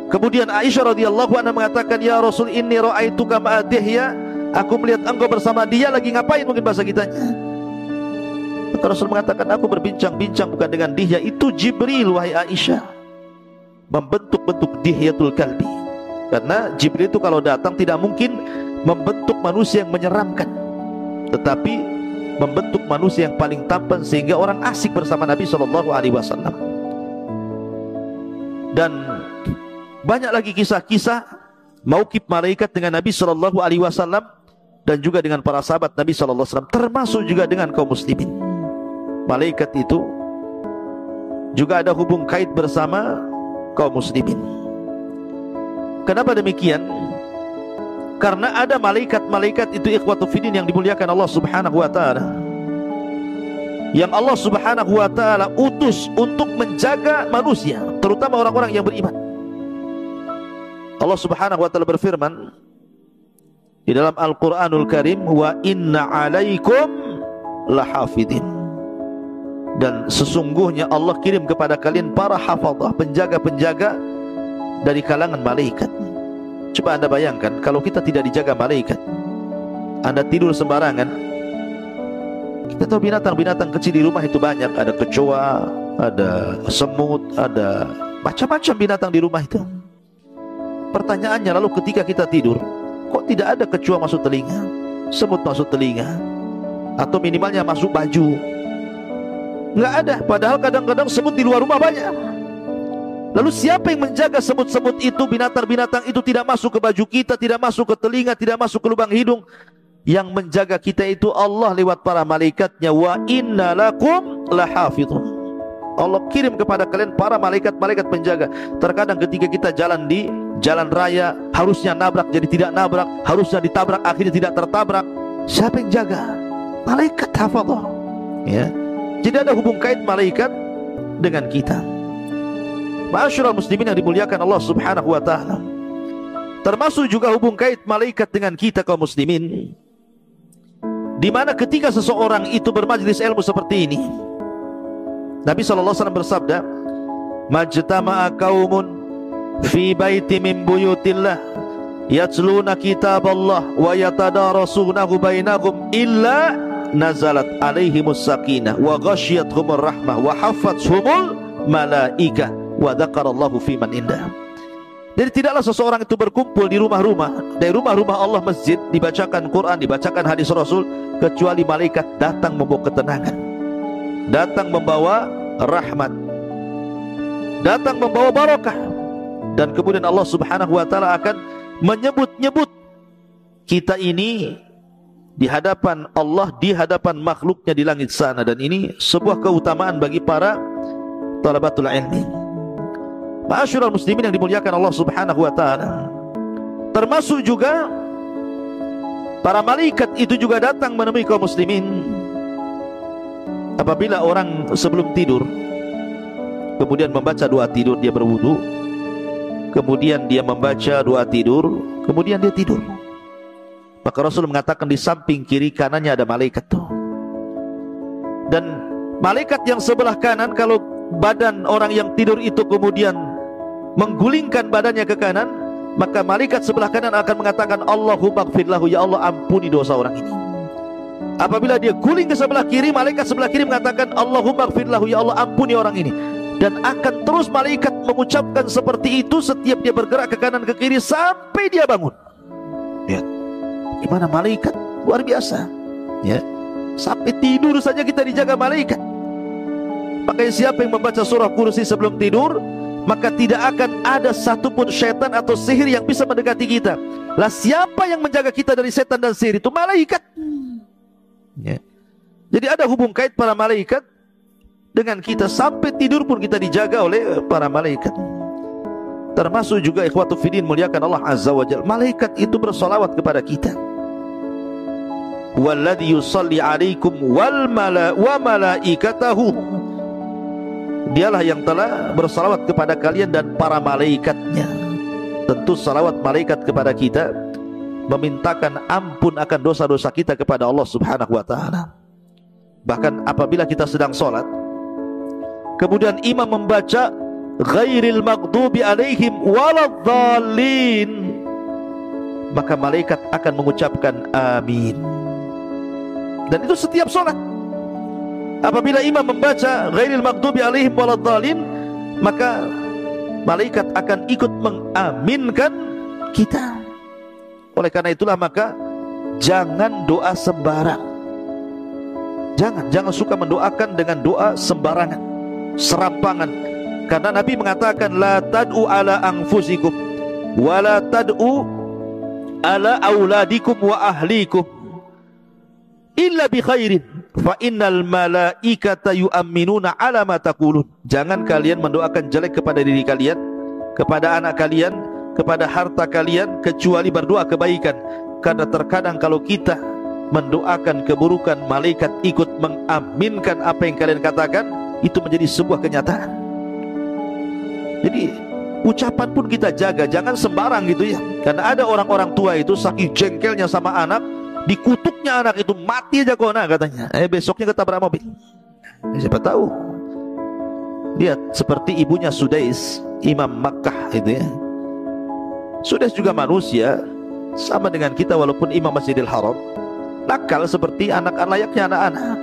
[SPEAKER 2] Kemudian Aisyah radhiyallahu anha mengatakan, ya Rasul, inni ra'aituka ma'a Dihya, aku melihat engkau bersama dia, lagi ngapain, mungkin bahasa kitanya. Maka Rasul mengatakan, aku berbincang-bincang bukan dengan Dihya, itu Jibril wahai Aisyah, membentuk-bentuk dihyatul kalbi. Karena Jibril itu kalau datang tidak mungkin membentuk manusia yang menyeramkan, tetapi membentuk manusia yang paling tampan sehingga orang asik bersama Nabi SAW. Dan banyak lagi kisah-kisah mauqif malaikat dengan Nabi SAW dan juga dengan para sahabat Nabi SAW, termasuk juga dengan kaum muslimin. Malaikat itu juga ada hubung kait bersama kaum muslimin. Kenapa demikian? Karena ada malaikat-malaikat itu ikhwatu fiddin yang dimuliakan Allah Subhanahu wa taala, yang Allah Subhanahu wa taala utus untuk menjaga manusia, terutama orang-orang yang beriman. Allah Subhanahu wa taala berfirman di dalam Al-Qur'anul Karim, wa inna 'alaikum lahafidin, dan sesungguhnya Allah kirim kepada kalian para hafadhah, penjaga-penjaga dari kalangan malaikat. Coba Anda bayangkan kalau kita tidak dijaga malaikat, Anda tidur sembarangan. Kita tahu binatang-binatang kecil di rumah itu banyak, ada kecoa, ada semut, ada macam-macam binatang di rumah itu. Pertanyaannya, lalu ketika kita tidur, kok tidak ada kecoa masuk telinga, semut masuk telinga, atau minimalnya masuk baju? Nggak ada. Padahal kadang-kadang semut di luar rumah banyak. Lalu siapa yang menjaga semut-semut itu, binatang-binatang itu tidak masuk ke baju kita, tidak masuk ke telinga, tidak masuk ke lubang hidung? Yang menjaga kita itu Allah lewat para malaikatnya. Wa inna lakum lahafidhun. Allah kirim kepada kalian para malaikat-malaikat penjaga. Terkadang ketika kita jalan di jalan raya, harusnya nabrak jadi tidak nabrak, harusnya ditabrak akhirnya tidak tertabrak. Siapa yang jaga? Malaikat hafadhah. Ya. Jadi ada hubung kait malaikat dengan kita. Ma'asyiral muslimin yang dimuliakan Allah Subhanahu wa taala. Termasuk juga hubung kait malaikat dengan kita kaum muslimin, di mana ketika seseorang itu bermajlis ilmu seperti ini, Nabi SAW bersabda, "Majtama'a qaumun fi baiti min buyutillah yatluna kitaballah wa yatadarasunahu bainahum illa nazalat alaihimus sakinah wa ghasyiyatuhumur rahmah wa hafathumul malaikah wa dzakarallahu fiman indah." Jadi tidaklah seseorang itu berkumpul di rumah-rumah, dari rumah-rumah Allah, masjid, dibacakan Quran, dibacakan hadis Rasul, kecuali malaikat datang membawa ketenangan, datang membawa rahmat, datang membawa barakah. Dan kemudian Allah Subhanahu wa taala akan menyebut-nyebut kita ini di hadapan Allah, di hadapan makhluknya di langit sana. Dan ini sebuah keutamaan bagi para talabatul ilmi. Ma'asyiral muslimin yang dimuliakan Allah Subhanahu wa taala. Termasuk juga para malaikat itu juga datang menemui kaum muslimin apabila orang sebelum tidur kemudian membaca doa tidur, dia berwudu, kemudian dia membaca doa tidur, kemudian dia tidur. Maka Rasul mengatakan di samping kiri kanannya ada malaikat tuh. Dan malaikat yang sebelah kanan, kalau badan orang yang tidur itu kemudian menggulingkan badannya ke kanan, maka malaikat sebelah kanan akan mengatakan, Allahumma gfirlahu, ya Allah ampuni dosa orang ini. Apabila dia guling ke sebelah kiri, malaikat sebelah kiri mengatakan, Allahumma gfirlahu, ya Allah ampuni orang ini. Dan akan terus malaikat mengucapkan seperti itu setiap dia bergerak ke kanan ke kiri sampai dia bangun. Lihat gimana malaikat luar biasa, ya. Sampai tidur saja kita dijaga malaikat. Makanya siapa yang membaca surah Kursi sebelum tidur, maka tidak akan ada satupun syaitan atau sihir yang bisa mendekati kita. Lah siapa yang menjaga kita dari setan dan sihir? Itu malaikat. Ya. Jadi ada hubung kait para malaikat dengan kita, sampai tidur pun kita dijaga oleh para malaikat. Termasuk juga ikhwatu fiddin muliakan Allah Azza wa Jalla, malaikat itu bersolawat kepada kita. Walladzi yusalli alaikum wa malaikatahu, dialah yang telah bersalawat kepada kalian dan para malaikatnya. Tentu salawat malaikat kepada kita memintakan ampun akan dosa-dosa kita kepada Allah Subhanahu wa taala. Bahkan apabila kita sedang sholat, kemudian imam membaca ghairil maghdubi alaihim waladhdallin, maka malaikat akan mengucapkan amin. Dan itu setiap sholat. Apabila imam membaca ghairil maghdubi alaihim waladhdallin, maka malaikat akan ikut mengaminkan kita. Oleh karena itulah maka jangan doa sembarang. Jangan suka mendoakan dengan doa sembarangan, serampangan. Karena Nabi mengatakan, la tad'u ala anfusikum wa la tad'u ala auladikum wa ahlikum illa bi khairin fa innal malaikata yu'minuna ala ma taqulun. Jangan kalian mendoakan jelek kepada diri kalian, kepada anak kalian, kepada harta kalian, kecuali berdoa kebaikan. Karena terkadang kalau kita mendoakan keburukan, malaikat ikut mengaminkan apa yang kalian katakan. Itu menjadi sebuah kenyataan. Jadi ucapan pun kita jaga, jangan sembarang gitu ya. Karena ada orang-orang tua itu saking jengkelnya sama anak, dikutuknya anak itu mati aja kona katanya. Besoknya ketabrak mobil. Siapa tahu. Lihat seperti ibunya Sudais, Imam Makkah itu ya. Sudais juga manusia, sama dengan kita walaupun Imam Masjidil Haram. Nakal seperti anak-anak, layaknya anak-anak.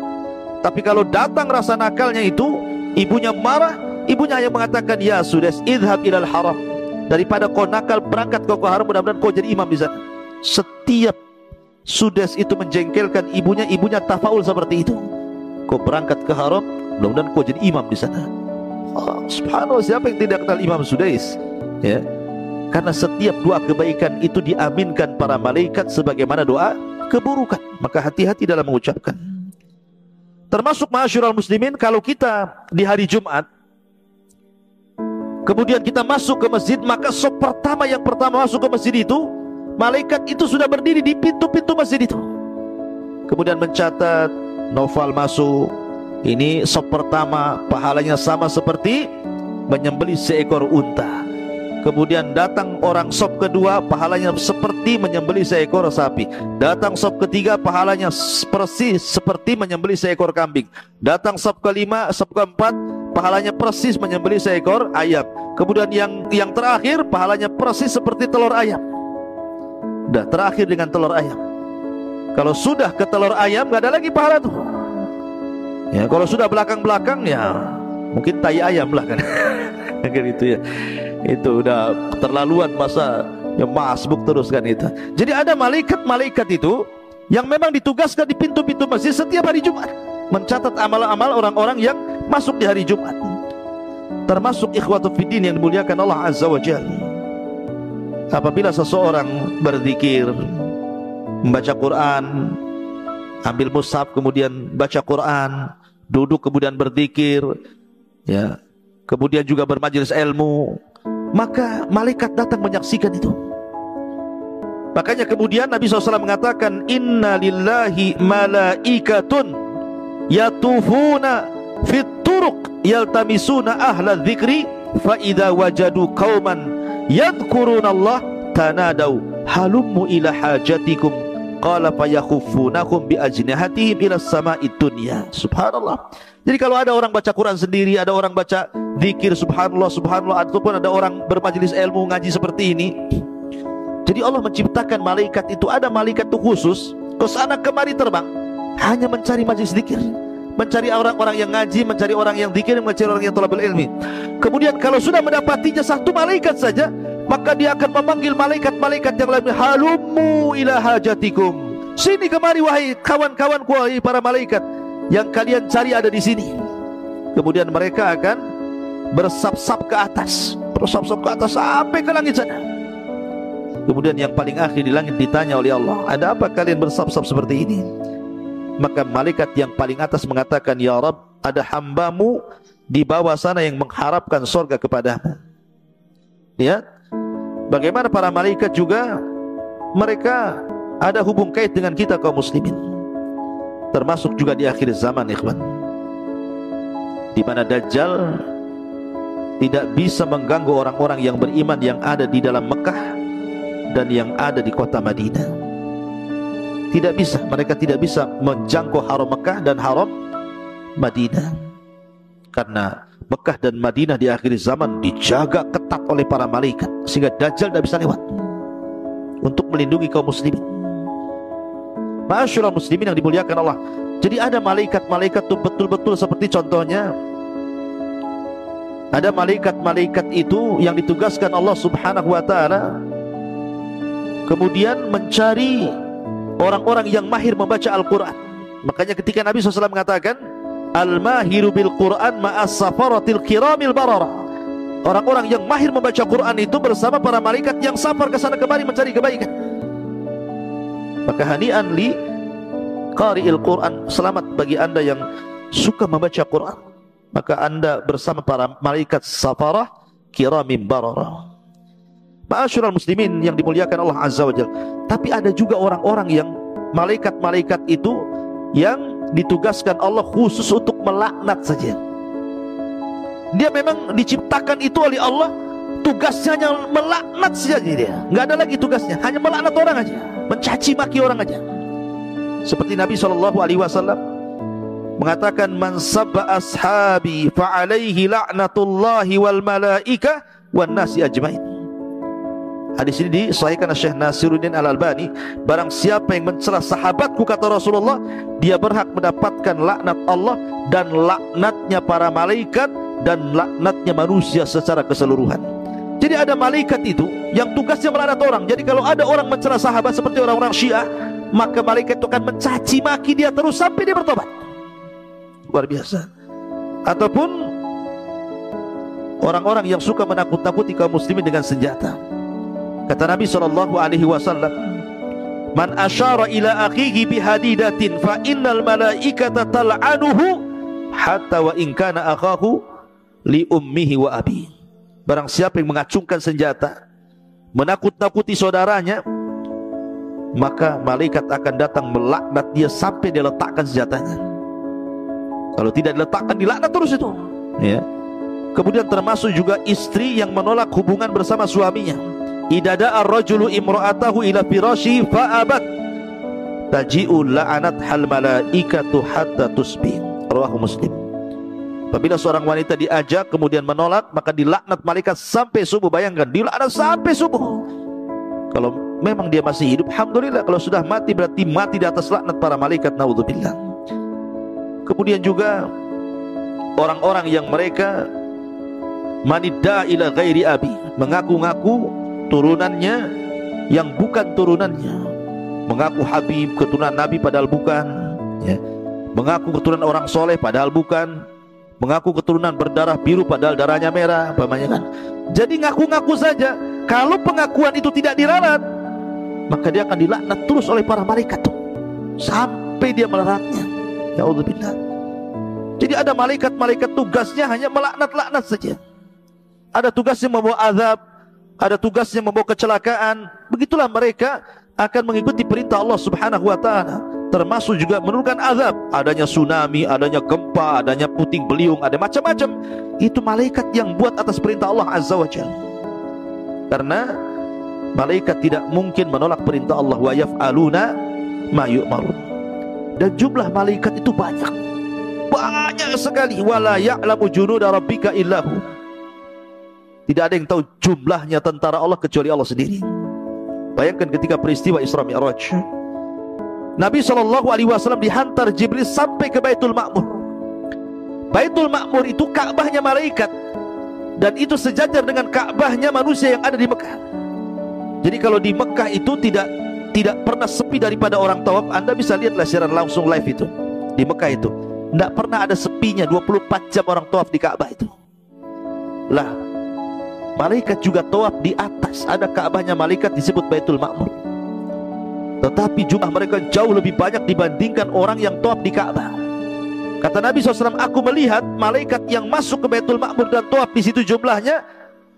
[SPEAKER 2] Tapi kalau datang rasa nakalnya itu, ibunya marah, ibunya hanya mengatakan, ya Sudais, idhab ilal haram. Daripada kau nakal, berangkat kau ke haram, mudah-mudahan kau jadi imam di sana. Setiap Sudais itu menjengkelkan ibunya, ibunya tafaul seperti itu. Kau berangkat ke haram, mudah-mudahan kau jadi imam di sana. Oh, subhanallah, siapa yang tidak kenal Imam Sudais? Ya, karena setiap doa kebaikan itu diaminkan para malaikat sebagaimana doa keburukan. Maka hati-hati dalam mengucapkan. Termasuk ma'asyiral muslimin, kalau kita di hari Jumat kemudian kita masuk ke masjid, maka sop pertama yang pertama masuk ke masjid itu, malaikat itu sudah berdiri di pintu-pintu masjid itu, kemudian mencatat Naufal masuk, ini sop pertama, pahalanya sama seperti menyembelih seekor unta. Kemudian datang orang sop kedua, pahalanya seperti menyembelih seekor sapi. Datang sop ketiga, pahalanya persis seperti menyembelih seekor kambing. Datang sop kelima, sop keempat, pahalanya persis menyembelih seekor ayam. Kemudian yang terakhir, pahalanya persis seperti telur ayam. Dah terakhir dengan telur ayam. Kalau sudah ke telur ayam, nggak ada lagi pahala tuh. Ya, kalau sudah belakang-belakang, ya mungkin tai ayam lah kan. Gitu ya. Itu udah keterlaluan, masa ya masbuk terus kan itu. Jadi ada malaikat-malaikat itu yang memang ditugaskan di pintu-pintu masjid setiap hari Jumat, mencatat amal-amal orang-orang yang masuk di hari Jumat. Termasuk ikhwatu fiddin yang dimuliakan Allah Azza wa Jalla, apabila seseorang berzikir, membaca Quran, ambil mushaf kemudian baca Quran, duduk kemudian berzikir, ya, kemudian juga bermajelis ilmu, maka malaikat datang menyaksikan itu. Makanya kemudian Nabi SAW mengatakan, Inna lillahi malaikatun yatufuna fit turuq yaltamisuna ahla dzikri fa idza wajadu qauman yadhkuruna Allah tanadau halummu ila hajatikum qala fayakhuffunahum bi ajnihatihim ila sama'id dunya. Subhanallah. Jadi kalau ada orang baca Quran sendiri, ada orang baca zikir subhanallah subhanallah, ataupun ada orang bermajelis ilmu ngaji seperti ini, jadi Allah menciptakan malaikat itu, ada malaikat itu khusus ke sana kemari terbang, hanya mencari majelis zikir, mencari orang-orang yang ngaji, mencari orang yang zikir, mencari orang yang thalabul ilmi. Kemudian kalau sudah mendapatinya satu malaikat saja, maka dia akan memanggil malaikat-malaikat yang lain, halummu ila hajatikum, sini kemari wahai kawan-kawanku, wahai para malaikat, yang kalian cari ada di sini. Kemudian mereka akan bersap-sap ke atas, bersap-sap ke atas sampai ke langit sana. Kemudian yang paling akhir di langit ditanya oleh Allah, ada apa kalian bersap-sap seperti ini? Maka malaikat yang paling atas mengatakan, Ya Rabb, ada hambamu di bawah sana yang mengharapkan surga kepadamu. Ya, bagaimana para malaikat juga, mereka ada hubung kait dengan kita kaum muslimin. Termasuk juga di akhir zaman, ikhwan, di mana Dajjal tidak bisa mengganggu orang-orang yang beriman yang ada di dalam Mekah dan yang ada di kota Madinah. Tidak bisa, mereka tidak bisa menjangkau haram Mekah dan haram Madinah, karena Mekah dan Madinah di akhir zaman dijaga ketat oleh para malaikat, sehingga Dajjal tidak bisa lewat untuk melindungi kaum muslimin. Ma'asyiral muslimin yang dimuliakan Allah. Jadi ada malaikat-malaikat itu betul-betul seperti contohnya, ada malaikat-malaikat itu yang ditugaskan Allah Subhanahu wa ta'ala kemudian mencari orang-orang yang mahir membaca Al-Quran. Makanya ketika Nabi SAW mengatakan, Al-mahiru bil Quran ma'as safaratil kiramil barara, orang-orang yang mahir membaca Quran itu bersama para malaikat yang safar ke sana kemari mencari kebaikan. Maka hani'an li qari'il Quran, selamat bagi anda yang suka membaca Quran, maka anda bersama para malaikat safarah kiramim barara. Ma'asyiral muslimin yang dimuliakan Allah Azza wa Jalla. Tapi ada juga orang-orang yang malaikat-malaikat itu yang ditugaskan Allah khusus untuk melaknat saja. Dia memang diciptakan itu oleh Allah, tugasnya hanya melaknat saja dia. Nggak ada lagi tugasnya, hanya melaknat orang aja, mencaci maki orang aja. Seperti Nabi SAW mengatakan, Man sabba ashabi fa'alaihi la'natullahi wal malaika wan nasi ajmain. Hadis ini disahihkan Syekh Nasiruddin Al-Albani. Barang siapa yang mencela sahabatku, kata Rasulullah, dia berhak mendapatkan laknat Allah dan laknatnya para malaikat dan laknatnya manusia secara keseluruhan. Jadi ada malaikat itu yang tugasnya melaknat orang. Jadi kalau ada orang mencela sahabat seperti orang-orang Syiah, maka malaikat itu akan mencaci maki dia terus sampai dia bertobat. Luar biasa. Ataupun orang-orang yang suka menakut-nakuti kaum muslimin dengan senjata. Kata Nabi SAW, Man asyara ila akhihi bihadidatin fa innal malaikata tal'anuhu hatta wa in kana akhahu li ummihi wa abi. Barang siapa yang mengacungkan senjata menakut-nakuti saudaranya, maka malaikat akan datang melaknat dia sampai dia letakkan senjatanya. Kalau tidak diletakkan, dilaknat terus itu, ya. Kemudian termasuk juga istri yang menolak hubungan bersama suaminya. Idza da'a ar-rajulu imra'atahu ila firasyi fa'abat taji'u la'anat hal malaikatu hatta tusbih. Rawahu Muslim. Apabila seorang wanita diajak kemudian menolak, maka dilaknat malaikat sampai subuh. Bayangkan, dilaknat sampai subuh. Kalau memang dia masih hidup, alhamdulillah. Kalau sudah mati, berarti mati di atas laknat para malaikat, naudzubillah. Kemudian juga orang-orang yang mereka manidda ila ghairi abi, mengaku-ngaku turunannya yang bukan turunannya, mengaku Habib, keturunan Nabi padahal bukan, ya. Mengaku keturunan orang soleh padahal bukan, mengaku keturunan berdarah biru padahal darahnya merah, umpamanya kan. Jadi ngaku-ngaku saja. Kalau pengakuan itu tidak diralat, maka dia akan dilaknat terus oleh para malaikat tuh, sampai dia melaratnya. Naudzubillah. Jadi ada malaikat-malaikat tugasnya hanya melaknat-laknat saja. Ada tugasnya membawa azab, ada tugasnya membawa kecelakaan. Begitulah mereka akan mengikuti perintah Allah Subhanahu wa taala. Termasuk juga menurunkan azab, adanya tsunami, adanya gempa, adanya puting beliung, ada macam-macam. Itu malaikat yang buat atas perintah Allah Azza wa Jalla. Karena malaikat tidak mungkin menolak perintah Allah, wa yaf'aluna ma yu'marun. Dan jumlah malaikat itu banyak sekali. Wala ya'lamu junuda rabbika illahu. Tidak ada yang tahu jumlahnya tentara Allah kecuali Allah sendiri. Bayangkan ketika peristiwa Isra Mi'raj, Nabi SAW dihantar Jibril sampai ke Baitul Ma'mur. Baitul Ma'mur itu Ka'bahnya malaikat, dan itu sejajar dengan Ka'bahnya manusia yang ada di Mekah. Jadi kalau di Mekah itu tidak pernah sepi daripada orang tawaf. Anda bisa lihatlah secara langsung live itu. Di Mekah itu tidak pernah ada sepinya, 24 jam orang tawaf di Ka'bah itu. Lah, malaikat juga tawaf di atas. Ada Ka'bahnya malaikat disebut Baitul Ma'mur. Tetapi jumlah mereka jauh lebih banyak dibandingkan orang yang tawaf di Ka'bah. Kata Nabi SAW, aku melihat malaikat yang masuk ke Baitul Ma'mur dan tawaf di situ jumlahnya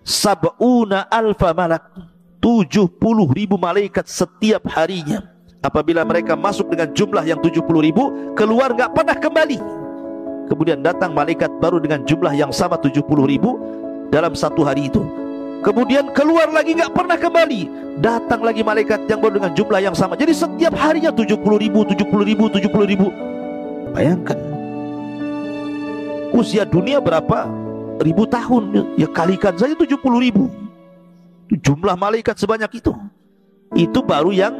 [SPEAKER 2] sab'una alfa malak, 70.000 malaikat setiap harinya. Apabila mereka masuk dengan jumlah yang 70.000, keluar nggak pernah kembali. Kemudian datang malaikat baru dengan jumlah yang sama 70.000 dalam satu hari itu. Kemudian keluar lagi nggak pernah kembali. Datang lagi malaikat yang baru dengan jumlah yang sama. Jadi setiap harinya 70.000, 70.000, 70.000. Bayangkan, usia dunia berapa ribu tahun, ya kalikan saja 70.000. Jumlah malaikat sebanyak itu. Itu baru yang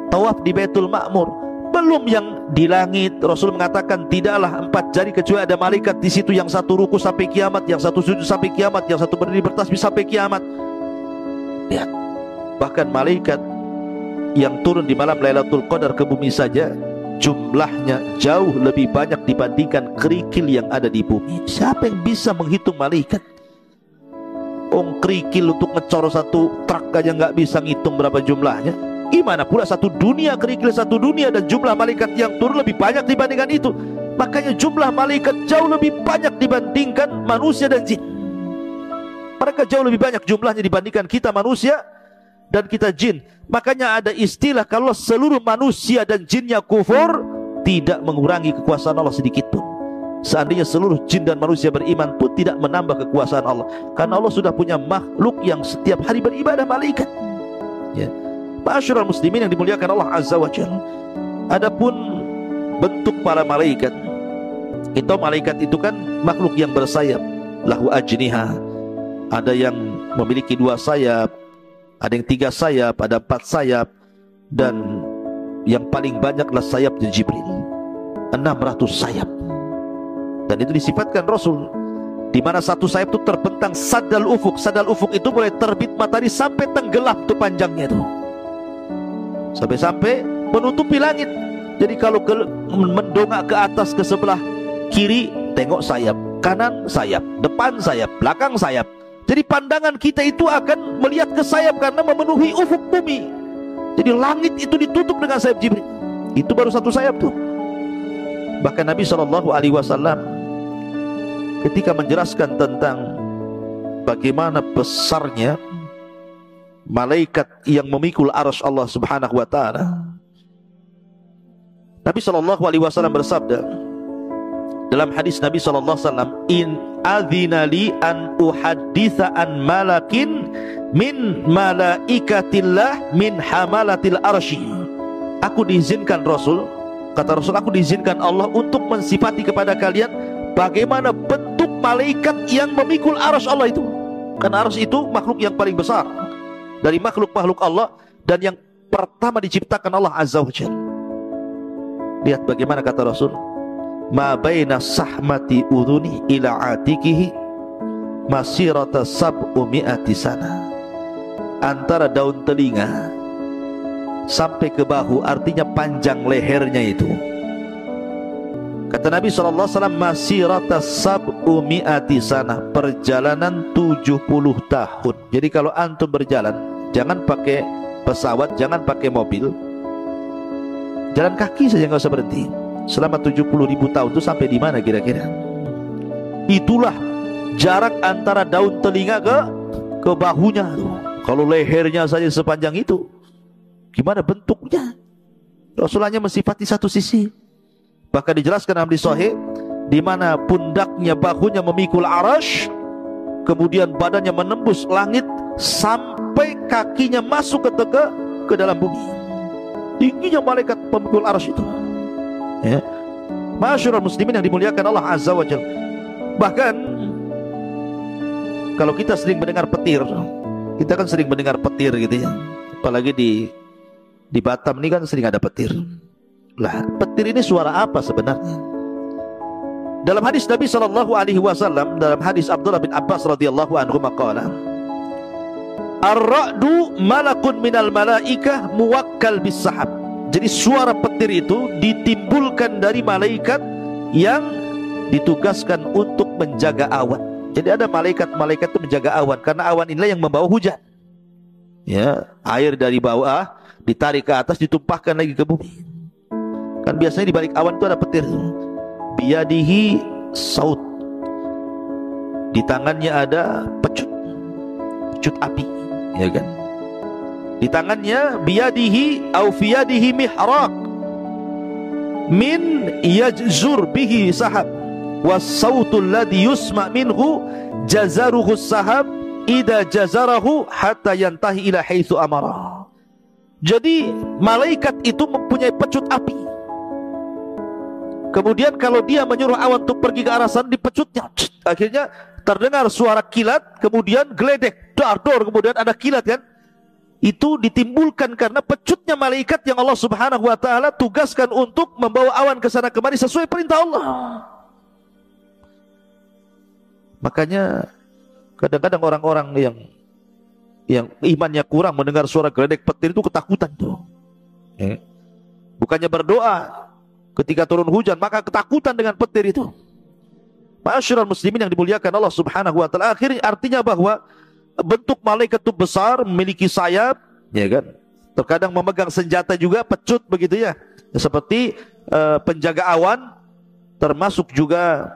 [SPEAKER 2] tawaf di Baitul Ma'mur. Belum yang di langit. Rasul mengatakan tidaklah 4 jari kecuali ada malaikat di situ, yang satu ruku sampai kiamat, yang satu sujud sampai kiamat, yang satu berdiri bertasbih sampai kiamat. Lihat, bahkan malaikat yang turun di malam Lailatul Qadar ke bumi saja jumlahnya jauh lebih banyak dibandingkan kerikil yang ada di bumi. Siapa yang bisa menghitung malaikat? Kerikil untuk ngecor satu truk aja nggak bisa ngitung berapa jumlahnya. Gimana pula satu dunia, kerikil satu dunia, dan jumlah malaikat yang turun lebih banyak dibandingkan itu. Makanya jumlah malaikat jauh lebih banyak dibandingkan manusia dan jin. Mereka jauh lebih banyak jumlahnya dibandingkan kita manusia dan kita jin. Makanya ada istilah, kalau seluruh manusia dan jinnya kufur, tidak mengurangi kekuasaan Allah sedikit pun. Seandainya seluruh jin dan manusia beriman pun tidak menambah kekuasaan Allah. Karena Allah sudah punya makhluk yang setiap hari beribadah, malaikat, ya. Ma'asyiral muslimin yang dimuliakan Allah Azza wa Jalla. Adapun bentuk para malaikat, itu malaikat itu kan makhluk yang bersayap, lahu ajniha. Ada yang memiliki 2 sayap, ada yang 3 sayap, ada 4 sayap, dan yang paling banyaklah sayapnya Jibril, 600 sayap. Dan itu disifatkan Rasul, di mana satu sayap itu terbentang sadal ufuk. Sadal ufuk itu mulai terbit matahari sampai tenggelam tuh panjangnya itu, sampai menutupi langit. Jadi kalau mendongak ke atas ke sebelah kiri, tengok sayap, kanan sayap, depan sayap, belakang sayap. Jadi pandangan kita itu akan melihat ke sayap karena memenuhi ufuk bumi. Jadi langit itu ditutup dengan sayap Jibril. Itu baru satu sayap tuh. Bahkan Nabi SAW ketika menjelaskan tentang bagaimana besarnya malaikat yang memikul arsy Allah Subhanahu wa taala, Nabi SAW bersabda dalam hadis Nabi SAW, in adzina li an uhadditsa an malakin min malaikatillah min hamalatil arsy. Aku diizinkan Rasul, kata Rasul, aku diizinkan Allah untuk mensifati kepada kalian bagaimana bentuk malaikat yang memikul arsy Allah itu. Karena arsy itu makhluk yang paling besar dari makhluk-makhluk Allah dan yang pertama diciptakan Allah Azza wa Jalla. Lihat bagaimana kata Rasul, ma baina sahmati udhuni ila atikihi masirata sab'umi'ati sana. Antara daun telinga sampai ke bahu, artinya panjang lehernya itu. Kata Nabi SAW, masirata sab'umi'ati sana, perjalanan 70 tahun. Jadi kalau antum berjalan, jangan pakai pesawat, jangan pakai mobil, jalan kaki saja, nggak usah berhenti. Selama 70.000 tahun itu sampai di mana kira-kira? Itulah jarak antara daun telinga ke bahunya. Kalau lehernya saja sepanjang itu, gimana bentuknya? Rasulullah mensifati satu sisi. Bahkan dijelaskan dalam hadis sahih, di mana pundaknya, bahunya memikul arsy, kemudian badannya menembus langit sampai kakinya masuk ke dalam bumi. Tingginya malaikat pemikul arsy itu. Ya. Masyarul muslimin yang dimuliakan Allah Azza wa Jalla. Bahkan kalau kita sering mendengar petir, kita kan sering mendengar petir gitu ya. Apalagi di Batam ini kan sering ada petir. Lah, petir ini suara apa sebenarnya? Dalam hadis Nabi SAW, dalam hadis Abdullah bin Abbas radhiyallahu anhu maqala, ar-ra'du malakun minal malaikah muwakkal bis sahab. Jadi suara petir itu ditimbulkan dari malaikat yang ditugaskan untuk menjaga awan. Jadi ada malaikat-malaikat itu menjaga awan, karena awan inilah yang membawa hujan. Ya, air dari bawah ditarik ke atas, ditumpahkan lagi ke bumi. Kan biasanya di balik awan itu ada petir. Biyadihi saut. Di tangannya ada pecut api, ya kan? Di tangannya biyadihi au fiyadihi mihraq min yajzur bihi sahab was sautul ladhi yusma minhu jazaruhu sahab ida jazarahu hatta yantahi ila haitsu amara. Jadi malaikat itu mempunyai pecut api. Kemudian kalau dia menyuruh awan untuk pergi ke arah sana, dipecutnya. Akhirnya terdengar suara kilat, kemudian geledek, dar-dor, kemudian ada kilat kan? Itu ditimbulkan karena pecutnya malaikat yang Allah Subhanahu wa taala tugaskan untuk membawa awan ke sana kemari sesuai perintah Allah. Makanya kadang-kadang orang-orang yang imannya kurang mendengar suara geledek petir itu ketakutan tuh. Bukannya berdoa ketika turun hujan, maka ketakutan dengan petir itu. Ma'asyiral muslimin yang dimuliakan Allah Subhanahu wa taala, akhirnya artinya bahwa bentuk malaikat itu besar, memiliki sayap, ya kan? Terkadang memegang senjata juga, pecut begitu ya. Seperti penjaga awan, termasuk juga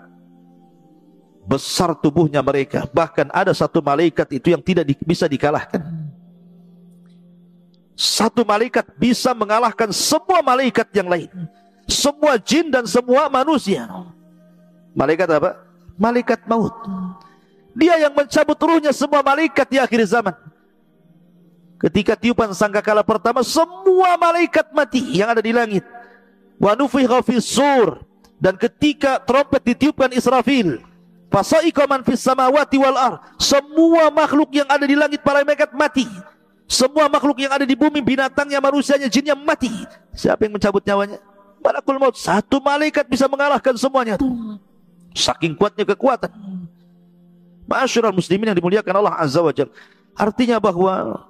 [SPEAKER 2] besar tubuhnya mereka. Bahkan ada satu malaikat itu yang tidak bisa dikalahkan. Satu malaikat bisa mengalahkan semua malaikat yang lain, semua jin dan semua manusia. Malaikat apa? Malaikat maut. Dia yang mencabut ruhnya semua malaikat di akhir zaman. Ketika tiupan sangkakala pertama, semua malaikat mati yang ada di langit. Wa nufikha fis sur, dan ketika trompet ditiupkan Israfil, fasaiqa man fis samawati wal ard, semua makhluk yang ada di langit para malaikat mati. Semua makhluk yang ada di bumi, binatangnya, manusianya, jinnya mati. Siapa yang mencabut nyawanya? Malakul maut. Satu malaikat bisa mengalahkan semuanya tuh. Saking kuatnya kekuatan. Ma'asyiral muslimin yang dimuliakan Allah Azza wa Jalla. Artinya bahwa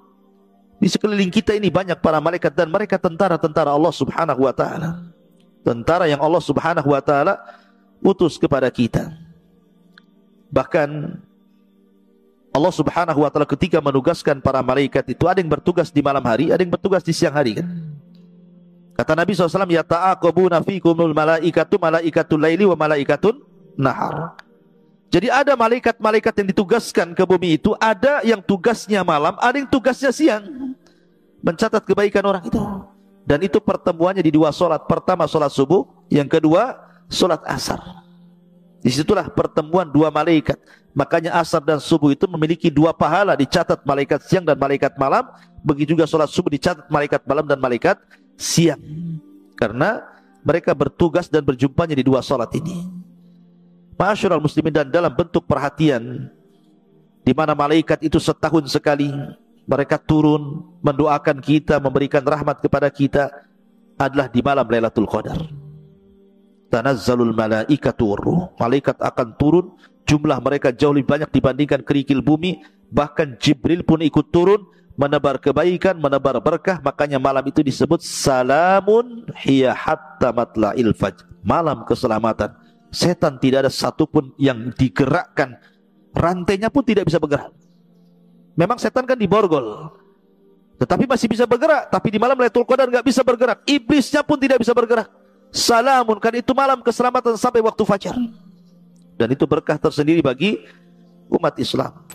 [SPEAKER 2] di sekeliling kita ini banyak para malaikat, dan mereka tentara-tentara Allah Subhanahu wa taala. Tentara yang Allah Subhanahu wa taala utus kepada kita. Bahkan Allah Subhanahu wa taala ketika menugaskan para malaikat itu, ada yang bertugas di malam hari, ada yang bertugas di siang hari kan. Kata Nabi SAW, ya ta'aqabuna fikumul malaikatu malaikatul laili wa malaikatun nahar. Jadi ada malaikat-malaikat yang ditugaskan ke bumi itu, ada yang tugasnya malam, ada yang tugasnya siang, mencatat kebaikan orang itu. Dan itu pertemuannya di dua solat. Pertama solat subuh, yang kedua solat asar. Disitulah pertemuan dua malaikat. Makanya asar dan subuh itu memiliki dua pahala, dicatat malaikat siang dan malaikat malam. Begitu juga solat subuh dicatat malaikat malam dan malaikat siang. Karena mereka bertugas dan berjumpanya di dua solat ini. Ma'asyiral muslimin, dan dalam bentuk perhatian, di mana malaikat itu setahun sekali mereka turun mendoakan kita, memberikan rahmat kepada kita, adalah di malam Lailatul Qadar. Tanazzalul malaikatu ruh, malaikat akan turun, jumlah mereka jauh lebih banyak dibandingkan kerikil bumi. Bahkan Jibril pun ikut turun menebar kebaikan, menebar berkah. Makanya malam itu disebut salamun hiya hatta matla'il fajr, malam keselamatan. Setan tidak ada satupun yang digerakkan, rantainya pun tidak bisa bergerak. Memang setan kan diborgol, tetapi masih bisa bergerak. Tapi di malam Lailatul Qadar nggak bisa bergerak. Iblisnya pun tidak bisa bergerak. Salamun, kan itu malam keselamatan sampai waktu fajar. Dan itu berkah tersendiri bagi umat Islam.